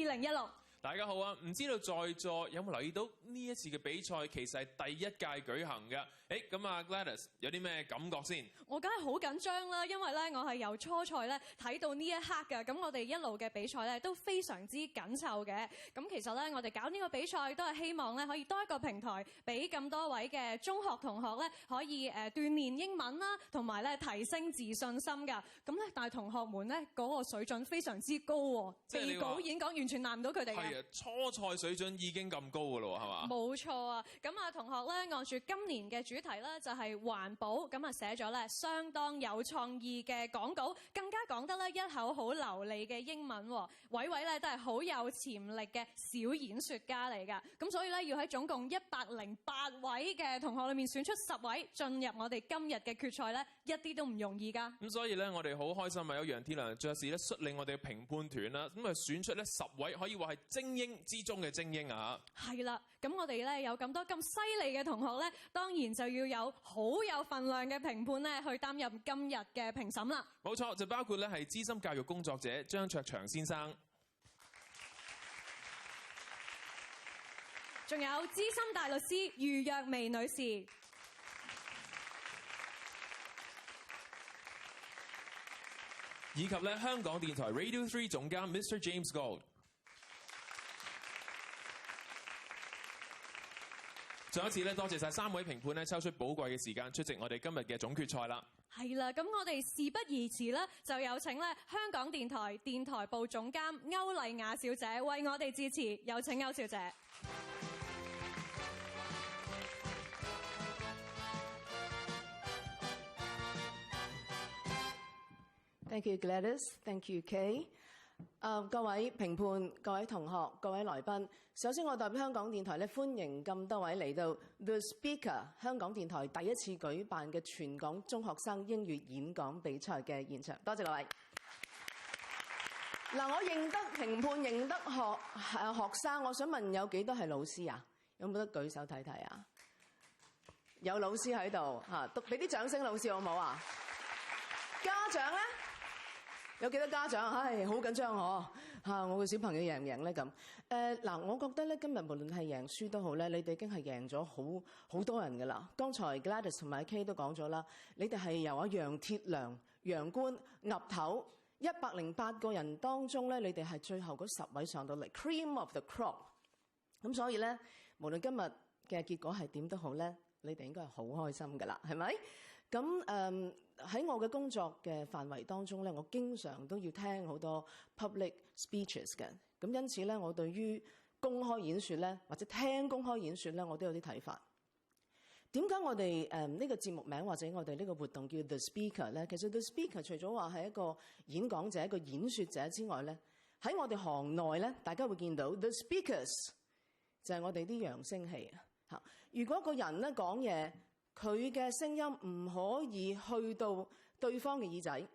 2016。大家好啊！唔知道在座有冇留意到呢一次嘅比賽其實係第一屆舉行嘅？咁啊 Gladys 有啲咩感覺先？我梗係好緊張啦，因為咧我係由初賽咧睇到呢一刻嘅，咁我哋一路嘅比賽咧都非常之緊湊嘅。咁其實咧我哋搞呢個比賽都係希望咧可以多一個平台，俾咁多位嘅中學同學咧可以鍛鍊英文啦，同埋咧提升自信心㗎。咁咧但係同學們咧嗰個水準非常之高喎，備稿演講完全難唔到佢哋嘅。初賽水準已經咁高㗎咯，係嘛？冇錯啊！咁啊，同學咧按住今年嘅主題咧就係環保，咁啊寫咗咧相當有創意嘅講稿，更加講得咧一口好流利嘅英文。位位咧都係好有潛力嘅小演說家嚟㗎。咁所以咧要喺總共108位嘅同學裏面選出10位進入我哋今日嘅決賽咧，一啲都唔容易㗎。咁所以咧，我哋好開心啊！有楊鐵良爵士咧率領我哋嘅評判團啦，咁啊選出咧10位可以話係精英之中嘅精英啊！係啦，咁我哋咧有咁多咁犀利嘅同學咧，當然就要有好有份量嘅評判咧去擔任今日嘅評審啦。冇錯，就包括咧係資深教育工作者張卓祥先生，仲有資深大律師余若薇女士，以及咧香港電台 Radio 3總監 Mr. James Gold。再一次咧，多謝晒3位評判咧抽出寶貴嘅時間出席我哋今日嘅總決賽啦。係啦，咁我哋事不宜遲啦，就有請咧香港電台電台部總監歐麗雅小姐為我哋致辭，有請歐小姐。Thank you, Gladys. Thank you, Kay. 各位評判、各位同學、各位來賓，首先我代表香港電台咧歡迎咁多位嚟到 The Speaker 香港電台第一次舉辦嘅全港中學生英語演講比賽嘅現場，多謝各位。嗱，我認得評判，認得學生，我想問有幾多係老師啊？有冇得舉手睇睇啊？有老師喺度嚇，俾啲掌聲老師好唔好啊？家長咧？有幾多家長？唉，好緊張我個小朋友贏唔贏咧咁？嗱，我覺得咧今日無論係贏輸都好咧，你哋已經係贏咗好多人㗎啦。剛才 Gladys 同埋 Kay 都講咗啦，你哋係由阿楊鐵良、楊官、岌頭108個人當中咧，你哋係最後嗰10位上到嚟 ，cream of the crop。咁所以咧，無論今日嘅結果係點都好咧，你哋應該係好開心㗎啦，係咪？咁喺我嘅工作嘅範圍當中咧，我經常都要聽好多 public speeches 嘅。咁因此咧，我對於公開演說咧，或者聽公開演說咧，我都有啲睇法。點解我哋呢個節目名或者我哋呢個活動叫 The Speaker 咧？其實 The Speaker 除咗話係一個演講者、一個演說者之外咧，喺我哋行內咧，大家會見到 The Speakers 就係我哋啲揚聲器啊！如果個人咧講嘢，佢嘅聲音唔可以去到對方嘅耳仔，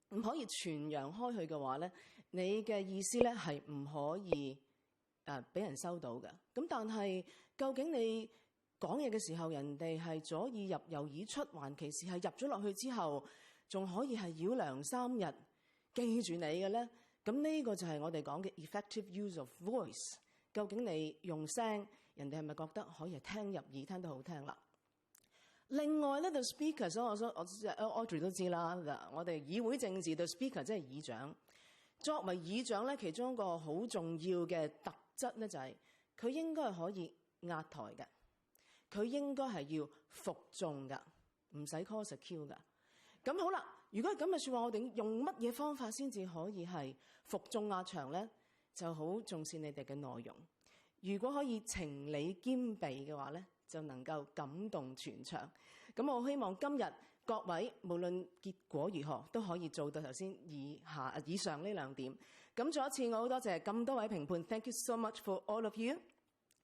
唔可以傳揚開去嘅話咧，你嘅意思咧係唔可以俾人收到嘅。咁但係究竟你講嘢嘅時候，人哋係左耳入右耳出，還其是係入咗落去之後，仲可以係繞梁3日記住你嘅咧？咁呢個就係我哋講嘅 effective use of voice。究竟你用聲，人哋係咪覺得可以係聽入耳，聽得好聽啦？另外咧 ，the speaker， 所以我 Audrey 都知啦。我哋議會政治 the speaker 即係議長。作為議長咧，其中一個好重要嘅特質咧，就係佢應該係可以壓台嘅，佢應該係要服眾㗎，唔使 call secure 㗎。咁好啦，如果係咁嘅説話，我哋用乜嘢方法先至可以係服眾壓場咧？就好重視你哋嘅內容。如果可以情理兼備嘅話咧，就能夠感動全場。咁我希望今日各位無論結果如何，都可以做到頭先以上呢2點。咁再一次，我好多謝咁多位評判。Thank you so much for all of you,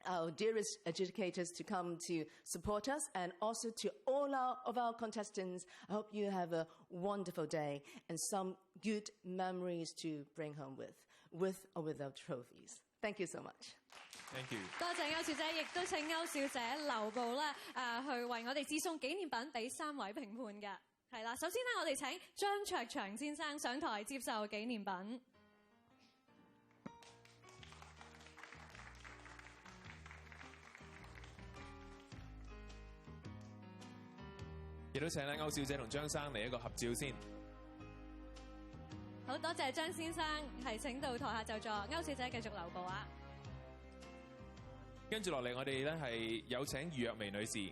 our dearest educators, to come to support us, and also to all of our contestants. I hope you have a wonderful day and some good memories to bring home with or without trophies. Thank you so much. Thank you. 多謝歐小姐，亦都請歐小姐留步啦，去為我哋致送紀念品俾3位評判嘅。係啦，首先咧，我哋請張卓祥先生上台接受紀念品。亦都請咧歐小姐同張生嚟一個合照先。好多謝張先生，係請到台下就座，歐小姐繼續留步啊！跟住落嚟，我哋咧係有請余若薇女士。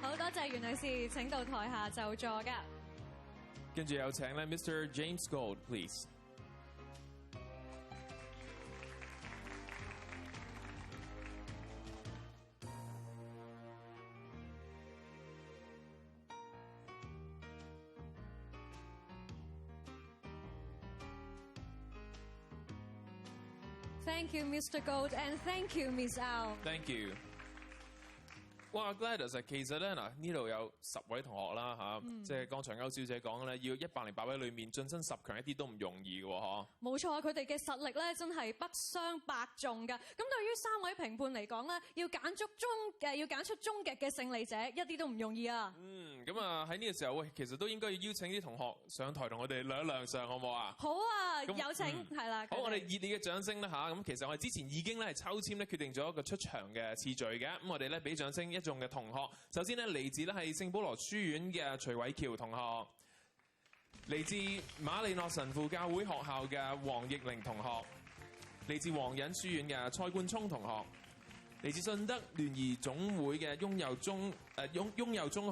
好多謝袁女士，請到台下就座㗎。跟住有請咧 Mr. James Gold，please。Thank you, Mr. Gold, and thank you, Miss Ao。Thank you。哇 ，Gladys， 其實咧嗱，呢度有10位同學啦嚇，即係剛才歐小姐講咧，要108位裏面晉身10強一啲都唔容易嘅喎，嗬。冇錯，佢哋嘅實力咧真係不相伯仲㗎。咁對於3位評判嚟講咧，要揀出終極嘅勝利者，一啲都唔容易啊。咁啊喺呢個時候，喂，其實都應該要邀請啲同學上台同我哋亮一亮相，好唔好啊？好啊，有請，係啦。好，我哋熱烈嘅掌聲啦嚇。咁其實我哋之前已經咧係抽籤咧決定咗一個出場嘅次序嘅。咁我哋咧俾掌聲一眾嘅同學。首先咧嚟自咧係聖保羅書院嘅徐偉喬同學，嚟自馬利諾神父教會學校嘅黃奕玲同學，嚟自皇仁書院嘅蔡冠聰同學，嚟自順德聯誼總會嘅雍佑中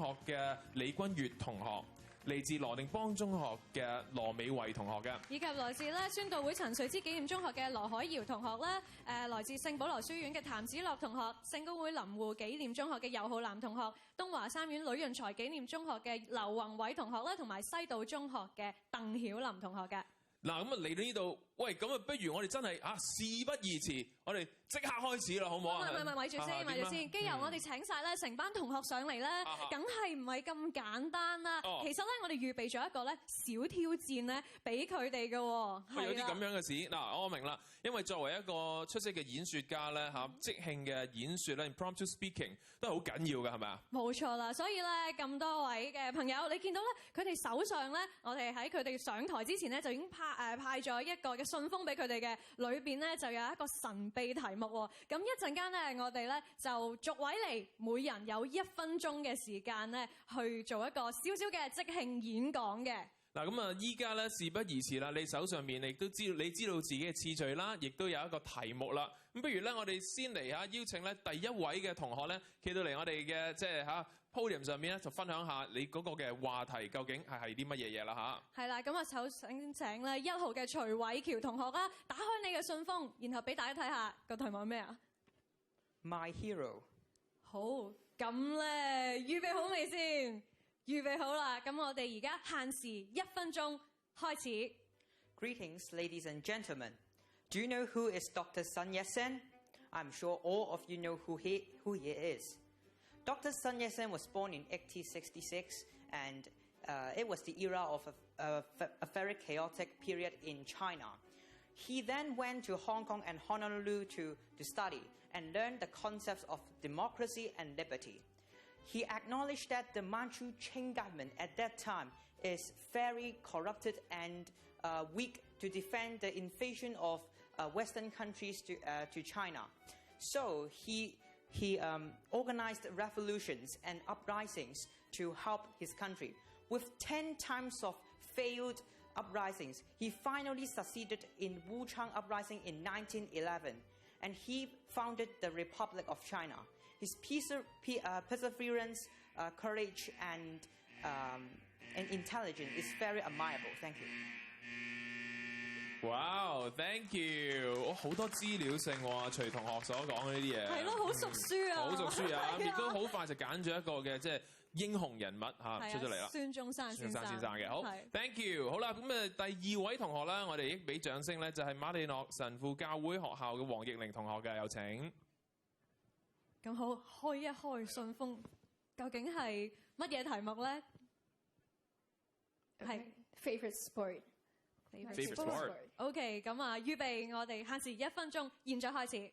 學嘅李君悅同學，嚟自羅定邦中學嘅羅美慧同學嘅，以及來自咧宣道會陳瑞之紀念中學嘅羅海瑤同學啦，來自聖保羅書院嘅譚子樂同學，聖公會林護紀念中學嘅游浩南同學，東華三院呂潤財紀念中學嘅劉宏偉同學啦，同埋西道中學嘅鄧曉琳同學嘅。嗱，咁啊嚟到呢度，喂，咁啊不如我哋真係事不宜遲，我哋即刻開始啦，好唔好啊？咪住先，咪住先。既然我哋請晒咧成班同學上嚟咧，梗係唔係咁簡單啦。其實咧，我哋預備咗一個咧小挑戰咧，俾佢哋嘅喎。有啲咁樣嘅事，嗱，我明啦。因為作為一個出色嘅演說家咧，即興嘅演說咧 ，impromptu speaking 都係好緊要嘅，係咪啊？冇錯啦，所以咧咁多位嘅朋友，你見到咧佢哋手上咧，我哋喺佢哋上台之前咧就已經派咗一個嘅信封俾佢哋嘅，裏邊咧就有一個神秘題目喎。咁一陣間咧，我哋咧就逐位嚟，每人有1分鐘嘅時間咧，去做一個小小嘅即興演講嘅。嗱，咁啊，依家咧事不宜遲啦，你手上面你都知道，你知道自己嘅次序啦，亦都有一個題目啦。咁不如咧，我哋先嚟邀請咧第一位嘅同學咧，企到嚟我哋嘅即係podium 上面咧，就分享下你嗰個嘅話題究竟係啲乜嘢嘢啦嚇。係啦，咁啊，首先請咧1號嘅徐偉喬同學啦，打開你嘅信封，然後俾大家睇下個題目係咩啊 ？My hero。好，咁咧預備好未先？預備好啦，咁我哋而家限時1分鐘開始。Greetings, ladies and gentlemen. Do you know who is Dr. Sun Yat-sen? I'm sure all of you know who he is. Dr. Sun Yat-sen was born in 1866, and it was the era of a very chaotic period in China. He then went to Hong Kong and Honolulu to study and learn the concepts of democracy and liberty. He acknowledged that the Manchu Qing government at that time is very corrupted and weak to defend the invasion of Western countries to China. So he organized revolutions and uprisings to help his country. With 10 times of failed uprisings, he finally succeeded in Wuchang Uprising in 1911, and he founded the Republic of China. His perseverance, courage, and intelligence is very admirable. Thank you. Wow, thank you！ 好多資料性喎，徐同學所講嘅呢啲嘢。係咯，好熟書啊！好熟書啊！亦都好快就揀咗一個嘅即係英雄人物出咗嚟啦。孫中山先生嘅好 ，thank you。好啦，咁第2位同學咧，我哋已經俾掌聲咧，就係馬利諾神父教會學校嘅黃奕玲同學嘅，有請。咁好，開一開信封，究竟係乜嘢題目咧？係 favorite sport。Favorite sport。OK， 咁預備，我哋限時1分鐘，現在開始。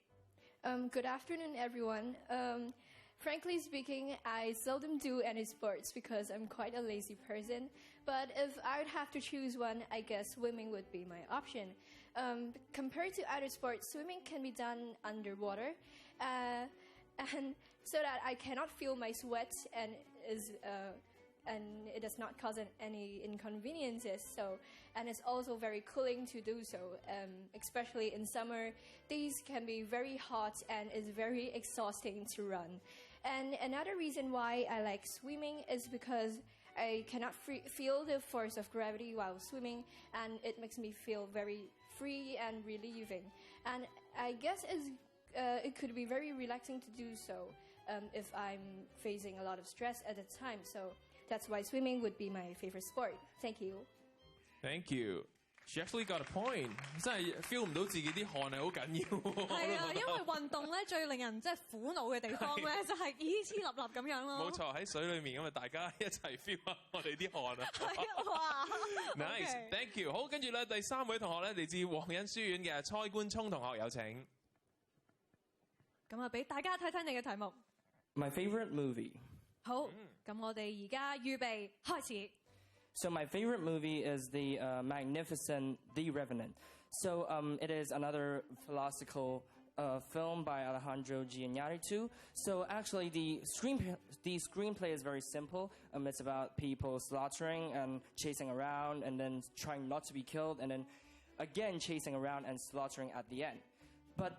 Good afternoon, everyone. Frankly speaking, I seldom do any sports because I'm quite a lazy person. But if I would have to choose one, I guess swimming would be my option. Compared to other sports, swimming can be done underwater, and so that I cannot feel my sweat and it does not cause any inconveniences. And it's also very cooling to do so, especially in summer. These can be very hot and it's very exhausting to run. And another reason why I like swimming is because I cannot feel the force of gravity while swimming, and it makes me feel very free and relieving. And I guess it could be very relaxing to do so if I'm facing a lot of stress at the time. So that's why swimming would be my favorite sport. Thank you. Thank you. She actually got a point. 真係 feel 唔到自己啲汗係好緊要。係啊，因為運動咧最令人即係苦惱嘅地方咧，就係黐黐立立咁樣咯。冇錯，喺水裏面咁啊，大家一齊 feel 下我哋啲汗啊。係啊，哇 ！Nice，thank you。好，跟住咧第3位同學咧嚟自皇仁書院嘅蔡冠聰同學有請。咁啊，俾大家睇睇你嘅題目。My favorite movie. 好，咁我哋而家預備開始。So my favorite movie is the magnificent The Revenant. So it is another philosophical film by Alejandro Gianniarritu. So actually the screenplay is very simple. It's about people slaughtering and chasing around and then trying not to be killed and then again chasing around and slaughtering at the end. But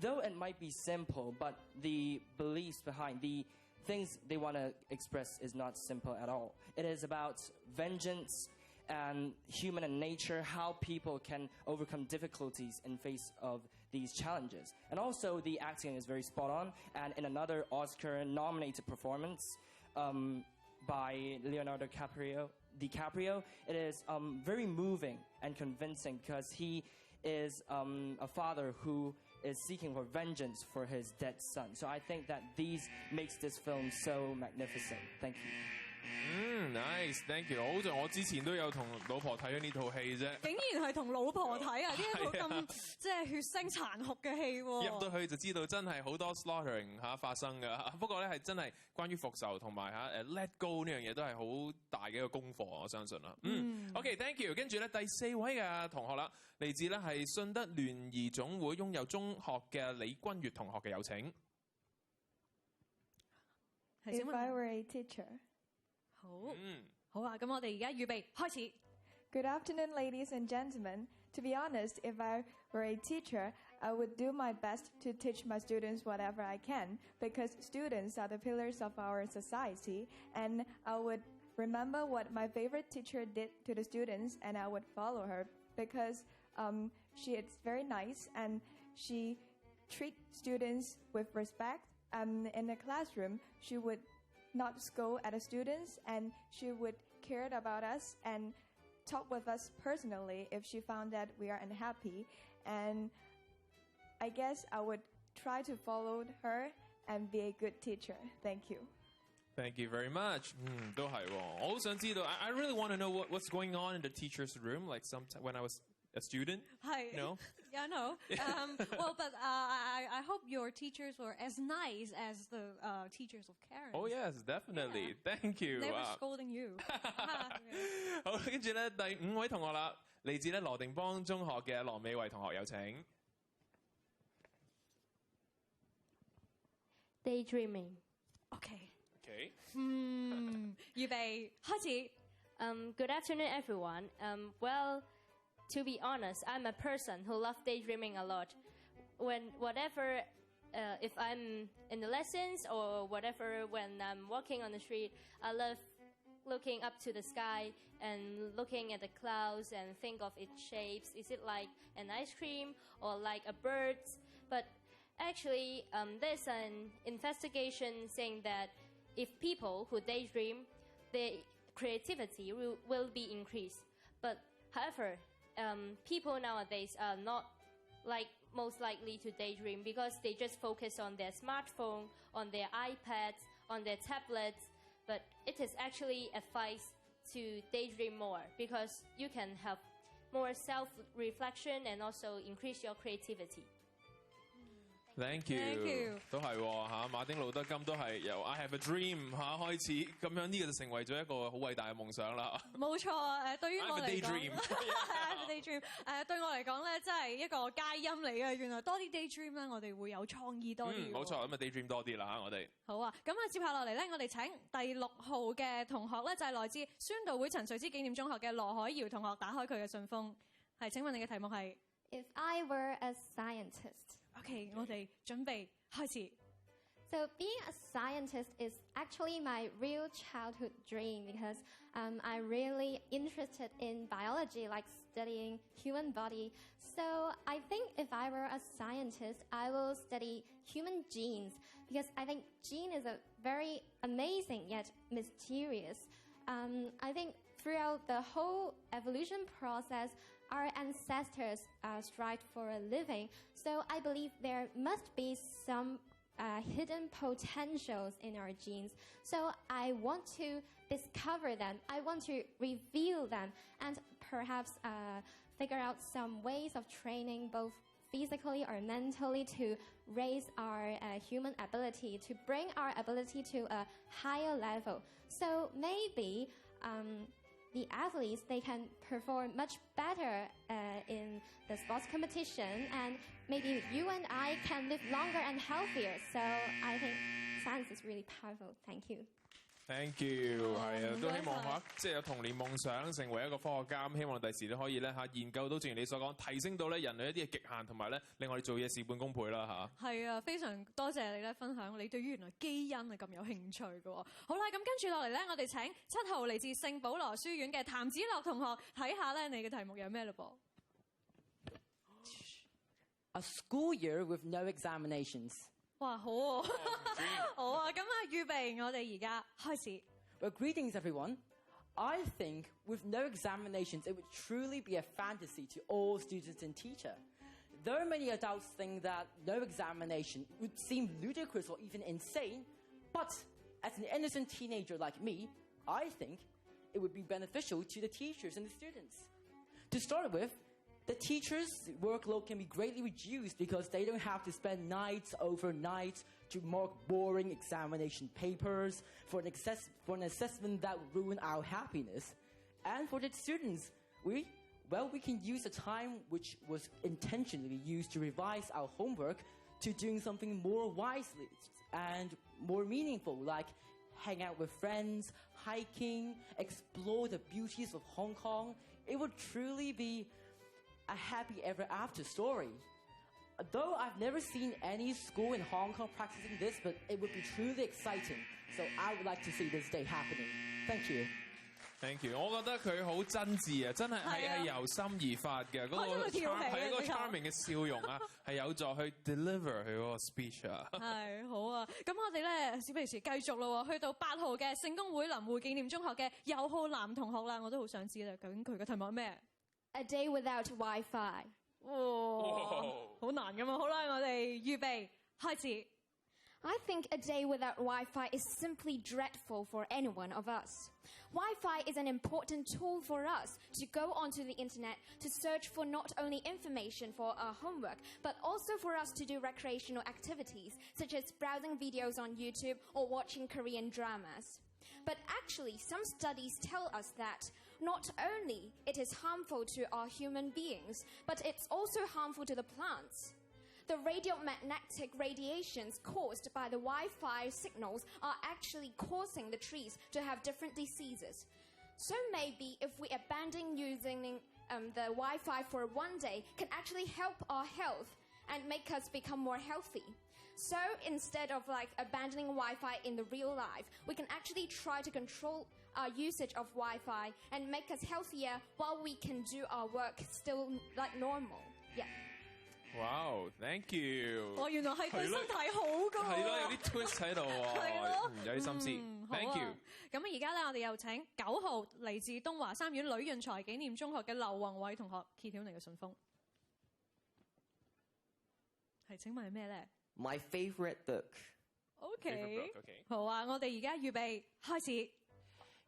though it might be simple, but the beliefs behind the things they want to express is not simple at all. It is about vengeance and human and nature, how people can overcome difficulties in face of these challenges. And also the acting is very spot on, and in another Oscar-nominated performance by Leonardo DiCaprio, it is very moving and convincing because he is a father who is seeking for vengeance for his dead son. So I think that these makes this film so magnificent. Thank you. Nice，thank you。好在我之前都有同老婆睇咗呢套戲啫。竟然係同老婆睇啊！呢一套咁即係血腥殘酷嘅戲喎。入到去就知道真係好多 slaughtering 發生㗎。不過咧係真係關於復仇同埋let go 呢樣嘢都係好大嘅一個功課，我相信啦。OK，thank you。跟住咧第4位嘅同學啦，嚟自咧係信德聯誼總會擁有中學嘅李君悅同學嘅有請。If I were a teacher. 好啊，咁我哋而家預備開始。Good afternoon, ladies and gentlemen. To be honest, if I were a teacher, I would do my best to teach my students whatever I can, because students are the pillars of our society, and I would remember what my favorite teacher did to the students, and I would follow her, because she is very nice, and she treats students with respect. In the classroom, she would not scold at the students, and she would care about us and talk with us personally if she found that we are unhappy. And I guess I would try to follow her and be a good teacher. Thank you. Thank you very much. 都係喎，我好想知道。I really want to know what's going on in the teacher's room, like when I was a student. 係。No? Yeah, no. Well, but I hope your teachers were as nice as the teachers of Karen. Oh yes, definitely. Yeah. Thank you. Never scolding you. 好，跟住咧第5位同學啦，嚟自咧羅定邦中學嘅羅美慧同學有請。Daydreaming. Okay. Okay. 預備開始。Good afternoon, everyone. Well, to be honest, I'm a person who loves daydreaming a lot. If I'm in the lessons or whatever, when I'm walking on the street, I love looking up to the sky and looking at the clouds and think of its shapes. Is it like an ice cream or like a bird? But actually, there's an investigation saying that if people who daydream, their creativity will be increased. But however, people nowadays are not most likely to daydream because they just focus on their smartphone, on their iPads, on their tablets. But it is actually advised to daydream more because you can have more self-reflection and also increase your creativity. Thank you，都係嚇，馬丁路德金都係由 I have a dream 嚇開始，咁樣呢個就成為咗一個好偉大嘅夢想啦。冇錯誒，對於我嚟講 I have a daydream 對我嚟講咧，真係一個佳音嚟嘅。原來多啲 daydream 咧，我哋會有創意多啲。冇錯，咁啊 daydream 多啲啦嚇，我哋。好啊，咁啊接下落嚟咧，我哋請第6號嘅同學咧，就係來自宣道會陳瑞之紀念中學嘅羅海瑤同學，打開佢嘅信封。係，請問你嘅題目係 If I were a scientist。OK， 我哋準備開始。So being a scientist is actually my real childhood dream because I'm really interested in biology, like studying human body. So I think if I were a scientist, I will study human genes because I think gene is a very amazing yet mysterious. I think throughout the whole evolution process, our ancestors strived for a living. So I believe there must be some hidden potentials in our genes. So I want to discover them. I want to reveal them and perhaps figure out some ways of training both physically or mentally to raise our human ability, to bring our ability to a higher level. So maybe the athletes, they can perform much better in the sports competition, and maybe you and I can live longer and healthier. So I think science is really powerful. Thank you. Thank you， 係啊，都希望嚇，即係有童年夢想，成為一個科學家。希望第時都可以咧嚇研究到，正如你所講，提升到咧人類一啲嘅極限，同埋咧令我哋做嘢事半功倍啦嚇。係啊，非常多謝你咧分享你對於原來基因係咁有興趣嘅喎。好啦，咁跟住落嚟咧，我哋請7號嚟自聖保羅書院嘅譚子樂同學睇下咧，你嘅題目有咩嘞噃 ？A school year with no examinations. 哇，好喎！好啊，咁啊，預備，我哋而家開始。Well, greetings, everyone. I think with no examinations, it would truly be a fantasy to all students and teachers. Though many adults think that no examination would seem ludicrous or even insane, but as an innocent teenager like me, I think it would be beneficial to the teachers and the students. To start with, the teachers' workload can be greatly reduced because they don't have to spend nights overnight to mark boring examination papers for an assessment that would ruin our happiness. And for the students, we can use the time which was intentionally used to revise our homework to doing something more wisely and more meaningful, like hang out with friends, hiking, explore the beauties of Hong Kong. It would truly be a happy ever after story. Though I've never seen any school in Hong Kong practicing this, but it would be truly exciting. So I would like to see this day happening. Thank you. Thank you。我覺得佢好真摯啊，真係由心而發嘅。嗰個係一個 charming 嘅笑容啊，係有助去 deliver 佢嗰個 speech 啊。係好啊，咁我哋咧小平時繼續咯喎，去到8號嘅聖公會林匯紀念中學嘅尤浩南同學啦，我都好想知啦，究竟佢嘅題目係咩？ A day without Wi-Fi. 好難㗎嘛！好啦，我哋預備開始。I think a day without Wi-Fi is simply dreadful for any one of us. Wi-Fi is an important tool for us to go onto the internet to search for not only information for our homework, but also for us to do recreational activities, such as browsing videos on YouTube or watching Korean dramas. But actually, some studies tell us that not only it is harmful to our human beings, but it's also harmful to the plants. The radiomagnetic radiations caused by the Wi-Fi signals are actually causing the trees to have different diseases. So maybe if we abandon using the Wi-Fi for one day can actually help our health and make us become more healthy. So instead of abandoning Wi-Fi in the real life, we can actually try to control our usage of Wi-Fi and make us healthier while we can do our work still like normal. Yeah. Wow, thank you. 原來係對身體好㗎喎。係咯，有啲 twist 喺度喎，有啲心思。Thank you。咁而家咧，我哋又請9號嚟自東華三院呂潤財紀念中學嘅劉宏偉同學揭曉你嘅信封。係，請問係咩咧？ My favorite book. Okay. 好啊，我哋而家預備開始。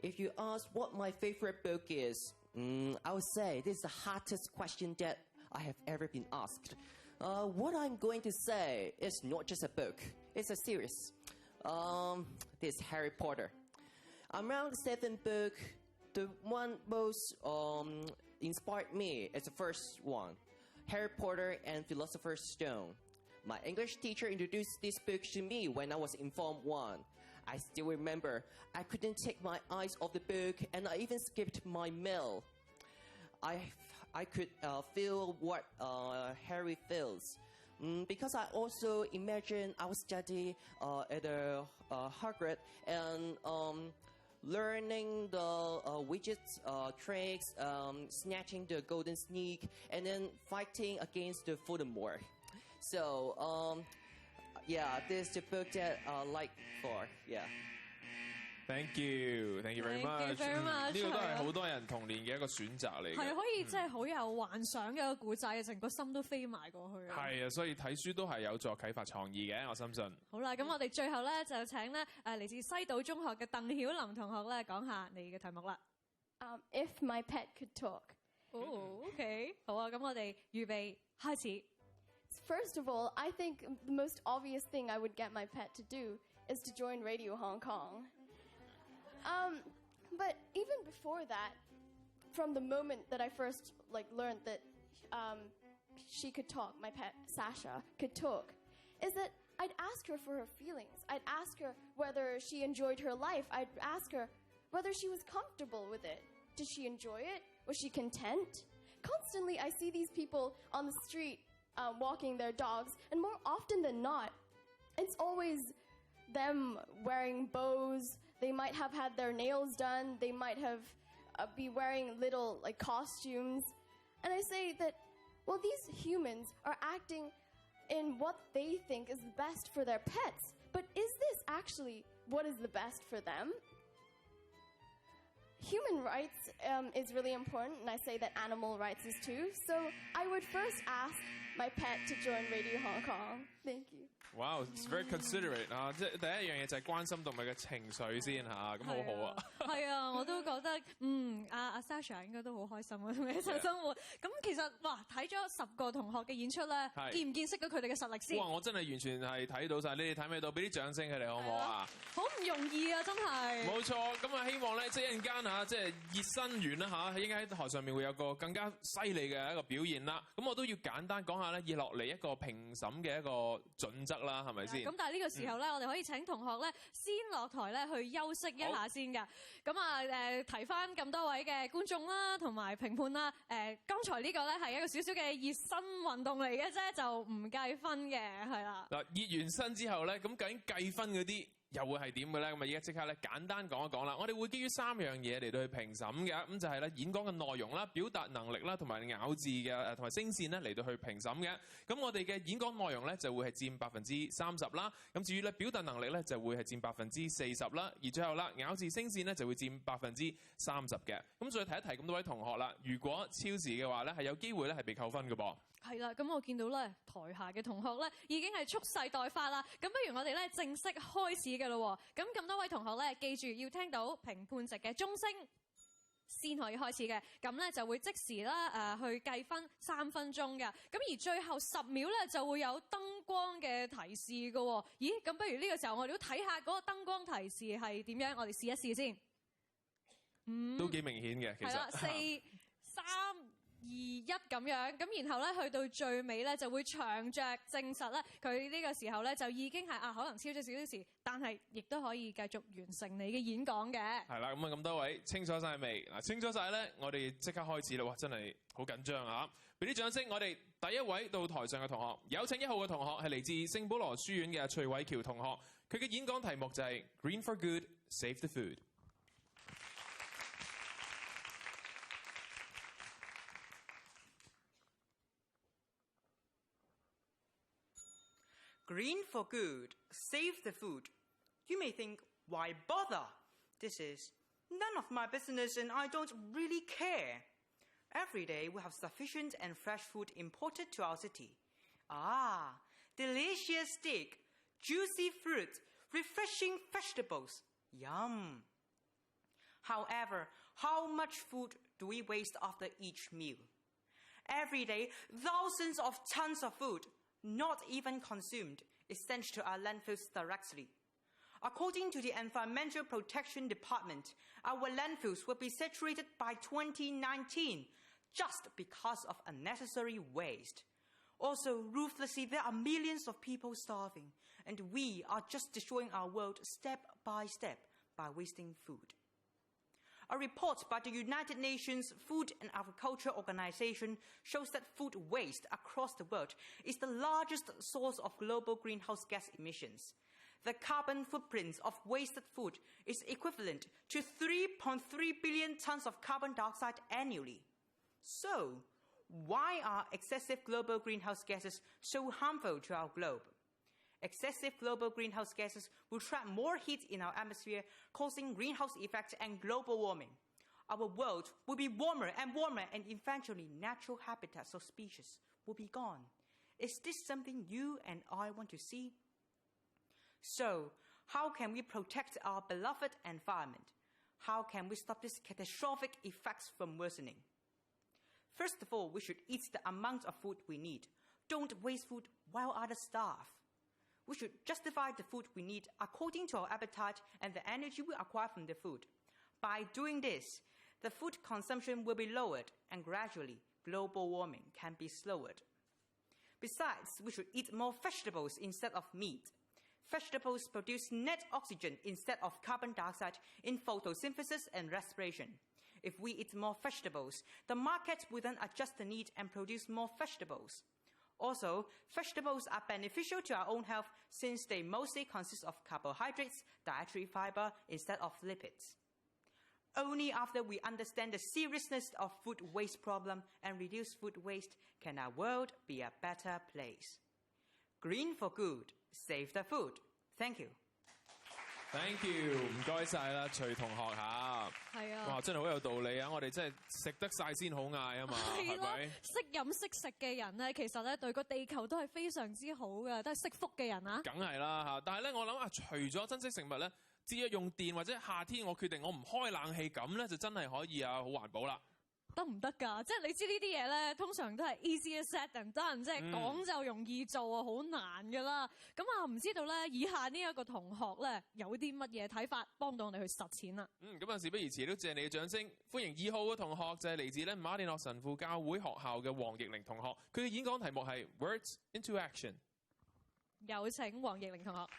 If you ask what my favorite book is, I would say this is the hardest question that I have ever been asked. What I'm going to say is not just a book. It's a series. This Harry Potter. Around the seventh book, the one most inspired me is the first one, Harry Potter and Philosopher's Stone. My English teacher introduced this book to me when I was in Form 1. I still remember I couldn't take my eyes off the book, and I even skipped my meal. I could feel what Harry feels. Because I also imagine I would study at Harvard and learning the widgets tricks, snatching the golden sneak, and then fighting against the Voldemort. So, yeah, this is the book that I like for, yeah. Thank you very much。呢個都係好多人童年嘅一個選擇嚟嘅。係可以真係好有幻想嘅一個故仔，成個心都飛埋過去。係啊，所以睇書都係有助啟發創意嘅，我相信。好啦，咁我哋最後咧就請咧嚟自西島中學嘅鄧曉琳同學咧講下你嘅題目啦。If my pet could talk. OK， 好啊，咁我哋預備開始。First of all, I think the most obvious thing I would get my pet to do is to join Radio Hong Kong. But even before that, from the moment that I first learned that she could talk, my pet Sasha could talk, is that I'd ask her for her feelings. I'd ask her whether she enjoyed her life. I'd ask her whether she was comfortable with it. Did she enjoy it? Was she content? Constantly, I see these people on the street walking their dogs, and more often than not, it's always them wearing bows. They might have had their nails done. They might have be wearing little costumes. And I say that, well, these humans are acting in what they think is the best for their pets. But is this actually what is the best for them? Human rights is really important, and I say that animal rights is too. So I would first ask my pet to join Radio Hong Kong. Thank you. Wow, it's very considerate 啊！即係第一樣嘢就係關心動物嘅情緒先嚇，咁好好啊。係啊，我都覺得阿 Sasha 應該都好開心啊，同佢一齊生活。咁其實哇，睇咗10個同學嘅演出咧，見唔見識到佢哋嘅實力先？哇！我真係完全係睇到晒，你哋睇唔睇到？俾啲掌聲佢哋好唔好啊？好唔容易啊，真係。冇錯，咁啊希望咧，即係一陣間嚇，即係熱身完啦嚇，應該喺台上面會有個更加犀利嘅一個表現啦。咁我都要簡單講下咧，以落嚟一個評審嘅一個準則啦，係咪先？咁但係呢個時候咧，我哋可以請同學咧先落台咧去休息一下先㗎。咁啊提翻咁多位嘅觀眾啦，同埋評判啦。剛才呢個咧係一個少少嘅熱身運動嚟嘅啫，就唔計分嘅，係啦。嗱，熱完身之後咧，咁究竟計分嗰啲又會係點嘅咧？咁啊，而家即刻咧簡單講一講啦。我哋會基於3樣嘢嚟到去評審嘅，咁就係咧演講嘅內容啦、表達能力啦，同埋咬字嘅同埋聲線咧嚟到去評審嘅。咁我哋嘅演講內容咧就會係佔30%啦。咁至於咧表達能力咧就會係佔40%啦。而最後啦咬字聲線咧就會佔30%嘅。咁再提一提咁多位同學啦，如果超時嘅話咧係有機會咧係被扣分嘅噃。係啦，咁我見到咧台下嘅同學咧已經係蓄勢待發啦。咁不如我哋咧正式開始嘅咯喎。咁多位同學咧，記住要聽到評判席嘅鐘聲先可以開始嘅。咁咧就會即時啦去計分3分鐘嘅。咁而最後10秒咧就會有燈光嘅提示嘅喎。咦？咁不如呢個時候我哋都睇下嗰個燈光提示係點樣？我哋試一試先。都幾明顯嘅，其實。係啦，4、3、2、1咁樣，咁然後咧去到最尾咧就會長着證實咧佢呢個時候咧就已經係可能超咗少少時，但係亦都可以繼續完成你嘅演講嘅。係啦，咁咁多位清楚晒未？嗱，清楚晒咧，我哋即刻開始啦！哇，真係好緊張啊！俾啲掌聲，我哋第一位到台上嘅同學，有請1號嘅同學係嚟自聖保羅書院嘅徐偉喬同學，佢嘅演講題目就係 Green for Good, Save the Food。Green for good, save the food. You may think, why bother? This is none of my business and I don't really care. Every day we have sufficient and fresh food imported to our city. Delicious steak, juicy fruit, refreshing vegetables. Yum. However, how much food do we waste after each meal? Every day, thousands of tons of food, not even consumed, is sent to our landfills directly. According to the Environmental Protection Department, our landfills will be saturated by 2019 just because of unnecessary waste. Also, ruthlessly, there are millions of people starving, and we are just destroying our world step by step by wasting food. A report by the United Nations Food and Agriculture Organization shows that food waste across the world is the largest source of global greenhouse gas emissions. The carbon footprint of wasted food is equivalent to 3.3 billion tons of carbon dioxide annually. So, why are excessive global greenhouse gases so harmful to our globe? Excessive global greenhouse gases will trap more heat in our atmosphere, causing greenhouse effect and global warming. Our world will be warmer, and eventually natural habitats of species will be gone. Is this something you and I want to see? So, how can we protect our beloved environment? How can we stop these catastrophic effects from worsening? First of all, we should eat the amount of food we need. Don't waste food while others starve. We should justify the food we need according to our appetite and the energy we acquire from the food. By doing this, the food consumption will be lowered, and gradually, global warming can be slowed. Besides, we should eat more vegetables instead of meat. Vegetables produce net oxygen instead of carbon dioxide in photosynthesis and respiration. If we eat more vegetables, the market will then adjust the need and produce more vegetables. Also, vegetables are beneficial to our own health since they mostly consist of carbohydrates, dietary fiber, instead of lipids. Only after we understand the seriousness of food waste problem and reduce food waste can our world be a better place. Green for good, save the food. Thank you. Thank you，唔該晒啦，徐同學嚇。係啊，哇，真係好有道理啊！我哋真係食得晒先好嗌啊嘛，係咪？識飲識食嘅人咧，其實咧對個地球都係非常之好嘅，都係識福嘅人啊。梗係啦嚇，但係咧我諗啊，除咗珍惜食物咧，節約用電或者夏天我決定我唔開冷氣咁咧，就真係可以啊，好環保啦。得唔得㗎？即係你知呢啲嘢咧，通常都係 easier said than done，即係講就容易做啊，好難㗎啦。咁啊，唔知道咧，以下呢一個同學咧有啲乜嘢睇法，幫到我哋去實踐啦。咁事不宜遲，都謝你嘅掌聲，歡迎2號嘅同學就係嚟自咧馬甸諾神父教會學校嘅黃奕玲同學，佢嘅演講題目係 Words into Action。有請黃奕玲同學。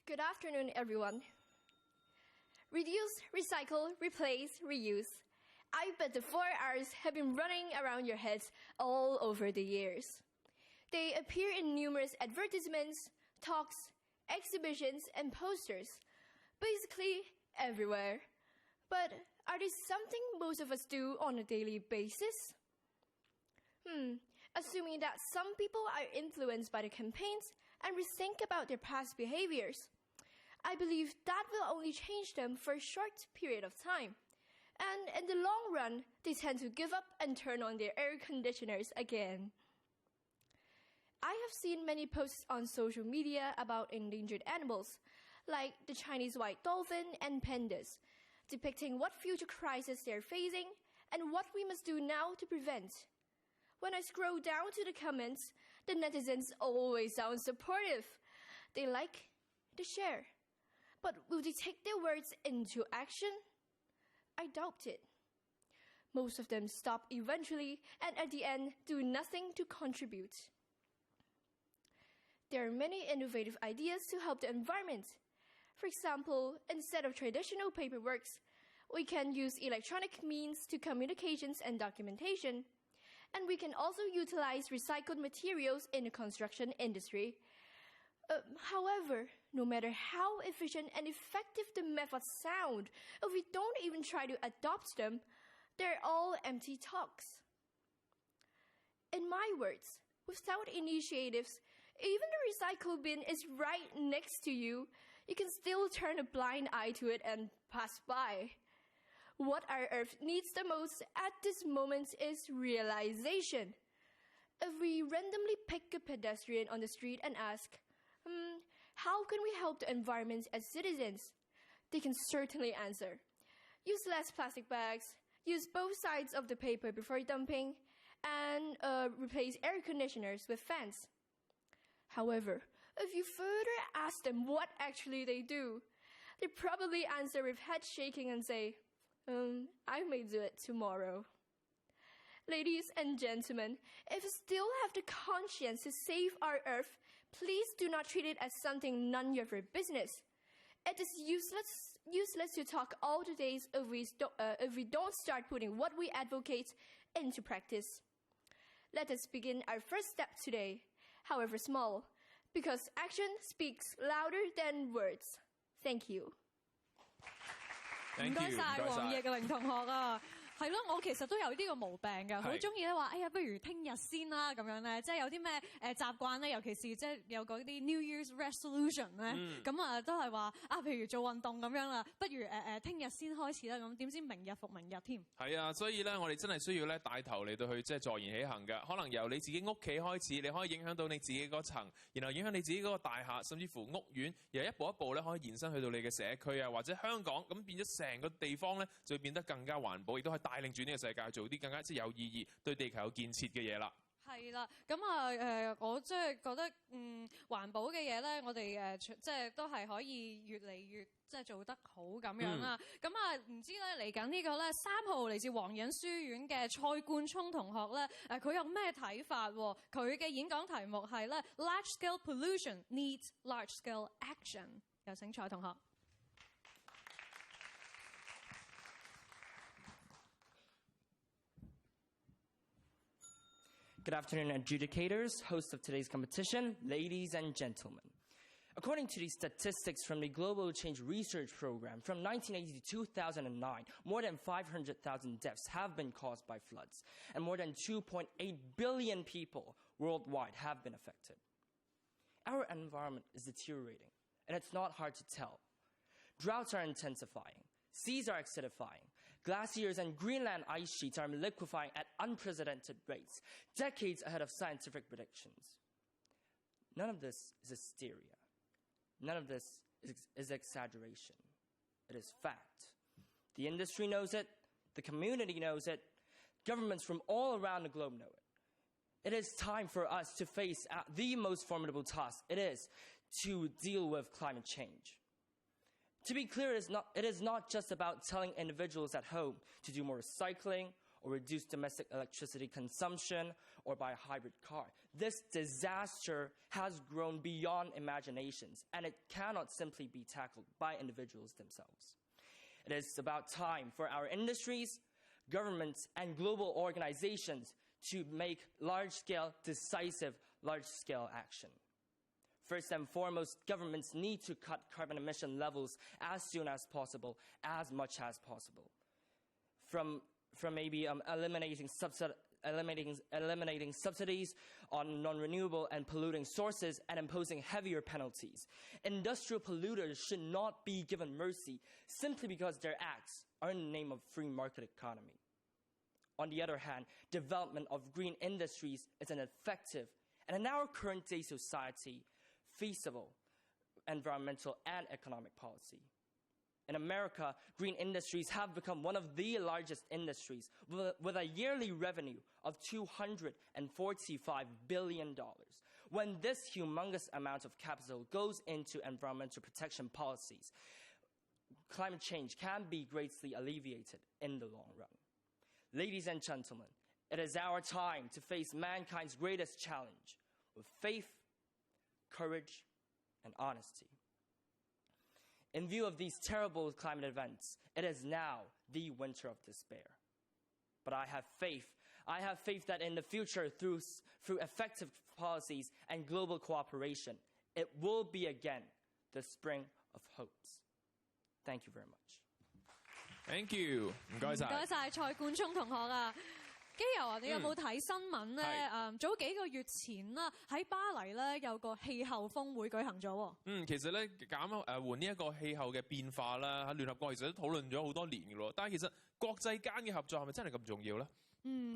Good afternoon, everyone. Reduce, recycle, replace, reuse. I bet the 4 R's have been running around your heads all over the years. They appear in numerous advertisements, talks, exhibitions, and posters, basically everywhere. But are they something most of us do on a daily basis? Assuming that some people are influenced by the campaigns and rethink about their past behaviors, I believe that will only change them for a short period of time. And in the long run, they tend to give up and turn on their air conditioners again. I have seen many posts on social media about endangered animals, like the Chinese white dolphin and pandas, depicting what future crises they're facing and what we must do now to prevent. When I scroll down to the comments, the netizens always sound supportive. They like, they share. But will they take their words into action? I doubt it. Most of them stop eventually and at the end do nothing to contribute. There are many innovative ideas to help the environment. For example, instead of traditional paperworks, we can use electronic means to communications and documentation. And we can also utilize recycled materials in the construction industry. However, no matter how efficient and effective the methods sound, if we don't even try to adopt them, they're all empty talks. In my words, without initiatives, even the recycle bin is right next to you. You can still turn a blind eye to it and pass by. What our Earth needs the most at this moment is realization. If we randomly pick a pedestrian on the street and ask, how can we help the environment as citizens? they can certainly answer. Use less plastic bags, use both sides of the paper before dumping, and replace air conditioners with fans. However, if you further ask them what actually they do, they probably answer with head shaking and say, I may do it tomorrow. Ladies and gentlemen, if you still have the conscience to save our earth, please do not treat it as something none of your business. It is useless to talk all the days if we don't start putting what we advocate into practice. Let us begin our first step today, however small, because action speaks louder than words. Thank you. 唔該晒黃奕玲同學啊！係咯，我其實都有呢個毛病㗎，好中意咧話，哎呀，不如聽日先啦咁樣咧，即係有啲咩習慣咧，尤其是即係有嗰啲 New Year's resolution 咧，咁啊都係話啊，譬如做運動咁樣啦，不如聽日先開始啦，咁點知明日復明日添。係啊，所以咧我哋真係需要咧帶頭嚟到去即係坐言起行㗎，可能由你自己屋企開始，你可以影響到你自己嗰層，然後影響你自己嗰個大廈，甚至乎屋苑，又一步一步咧可以延伸去到你嘅社區啊，或者香港，咁變咗成個地方咧就會變得更加環保，亦都係帶領住呢個世界做啲更加有意義、對地球有建設嘅嘢啦。係啦，咁我即係覺得環保嘅嘢咧，我哋即係都係可以越嚟越即係做得好咁樣啦。咁唔知咧嚟緊呢個咧3號嚟自皇仁書院嘅蔡冠聰同學咧，佢有咩睇法喎？佢嘅演講題目係咧 Large Scale Pollution Needs Large Scale Action。有請蔡同學。Good afternoon, adjudicators, hosts of today's competition, ladies and gentlemen. According to the statistics from the Global Change Research Program, from 1980 to 2009, more than 500,000 deaths have been caused by floods, and more than 2.8 billion people worldwide have been affected. Our environment is deteriorating, and it's not hard to tell. Droughts are intensifying, seas are acidifying, glaciers and Greenland ice sheets are liquefying at unprecedented rates, decades ahead of scientific predictions. None of this is hysteria. None of this is exaggeration. It is fact. The industry knows it. The community knows it. Governments from all around the globe know it. It is time for us to face the most formidable task it is to deal with climate change. To be clear, it is not just about telling individuals at home to do more recycling or reduce domestic electricity consumption or buy a hybrid car. This disaster has grown beyond imaginations, and it cannot simply be tackled by individuals themselves. It is about time for our industries, governments, and global organizations to make large-scale, decisive, large-scale action. First and foremost, governments need to cut carbon emission levels as soon as possible, as much as possible. From maybe eliminating subsidies on non-renewable and polluting sources and imposing heavier penalties. Industrial polluters should not be given mercy simply because their acts are in the name of free market economy. On the other hand, development of green industries is an effective and in our current day society, feasible environmental and economic policy. In America, green industries have become one of the largest industries with a yearly revenue of $245 billion. When this humongous amount of capital goes into environmental protection policies, climate change can be greatly alleviated in the long run. Ladies and gentlemen, it is our time to face mankind's greatest challenge with faith, courage, and honesty. In view of these terrible climate events, it is now the winter of despair. But I have faith. I have faith that in the future, through effective policies and global cooperation, it will be again the spring of hopes. Thank you very much. Thank you. 唔該晒。唔該晒蔡冠聰同學啊。基友啊，你有冇睇新聞咧？早幾個月前啦，喺巴黎咧有個氣候峰會舉行咗喎。其實咧緩呢一個氣候嘅變化啦，喺聯合國其實都討論咗好多年嘅咯。但係其實國際間嘅合作係咪真係咁重要咧？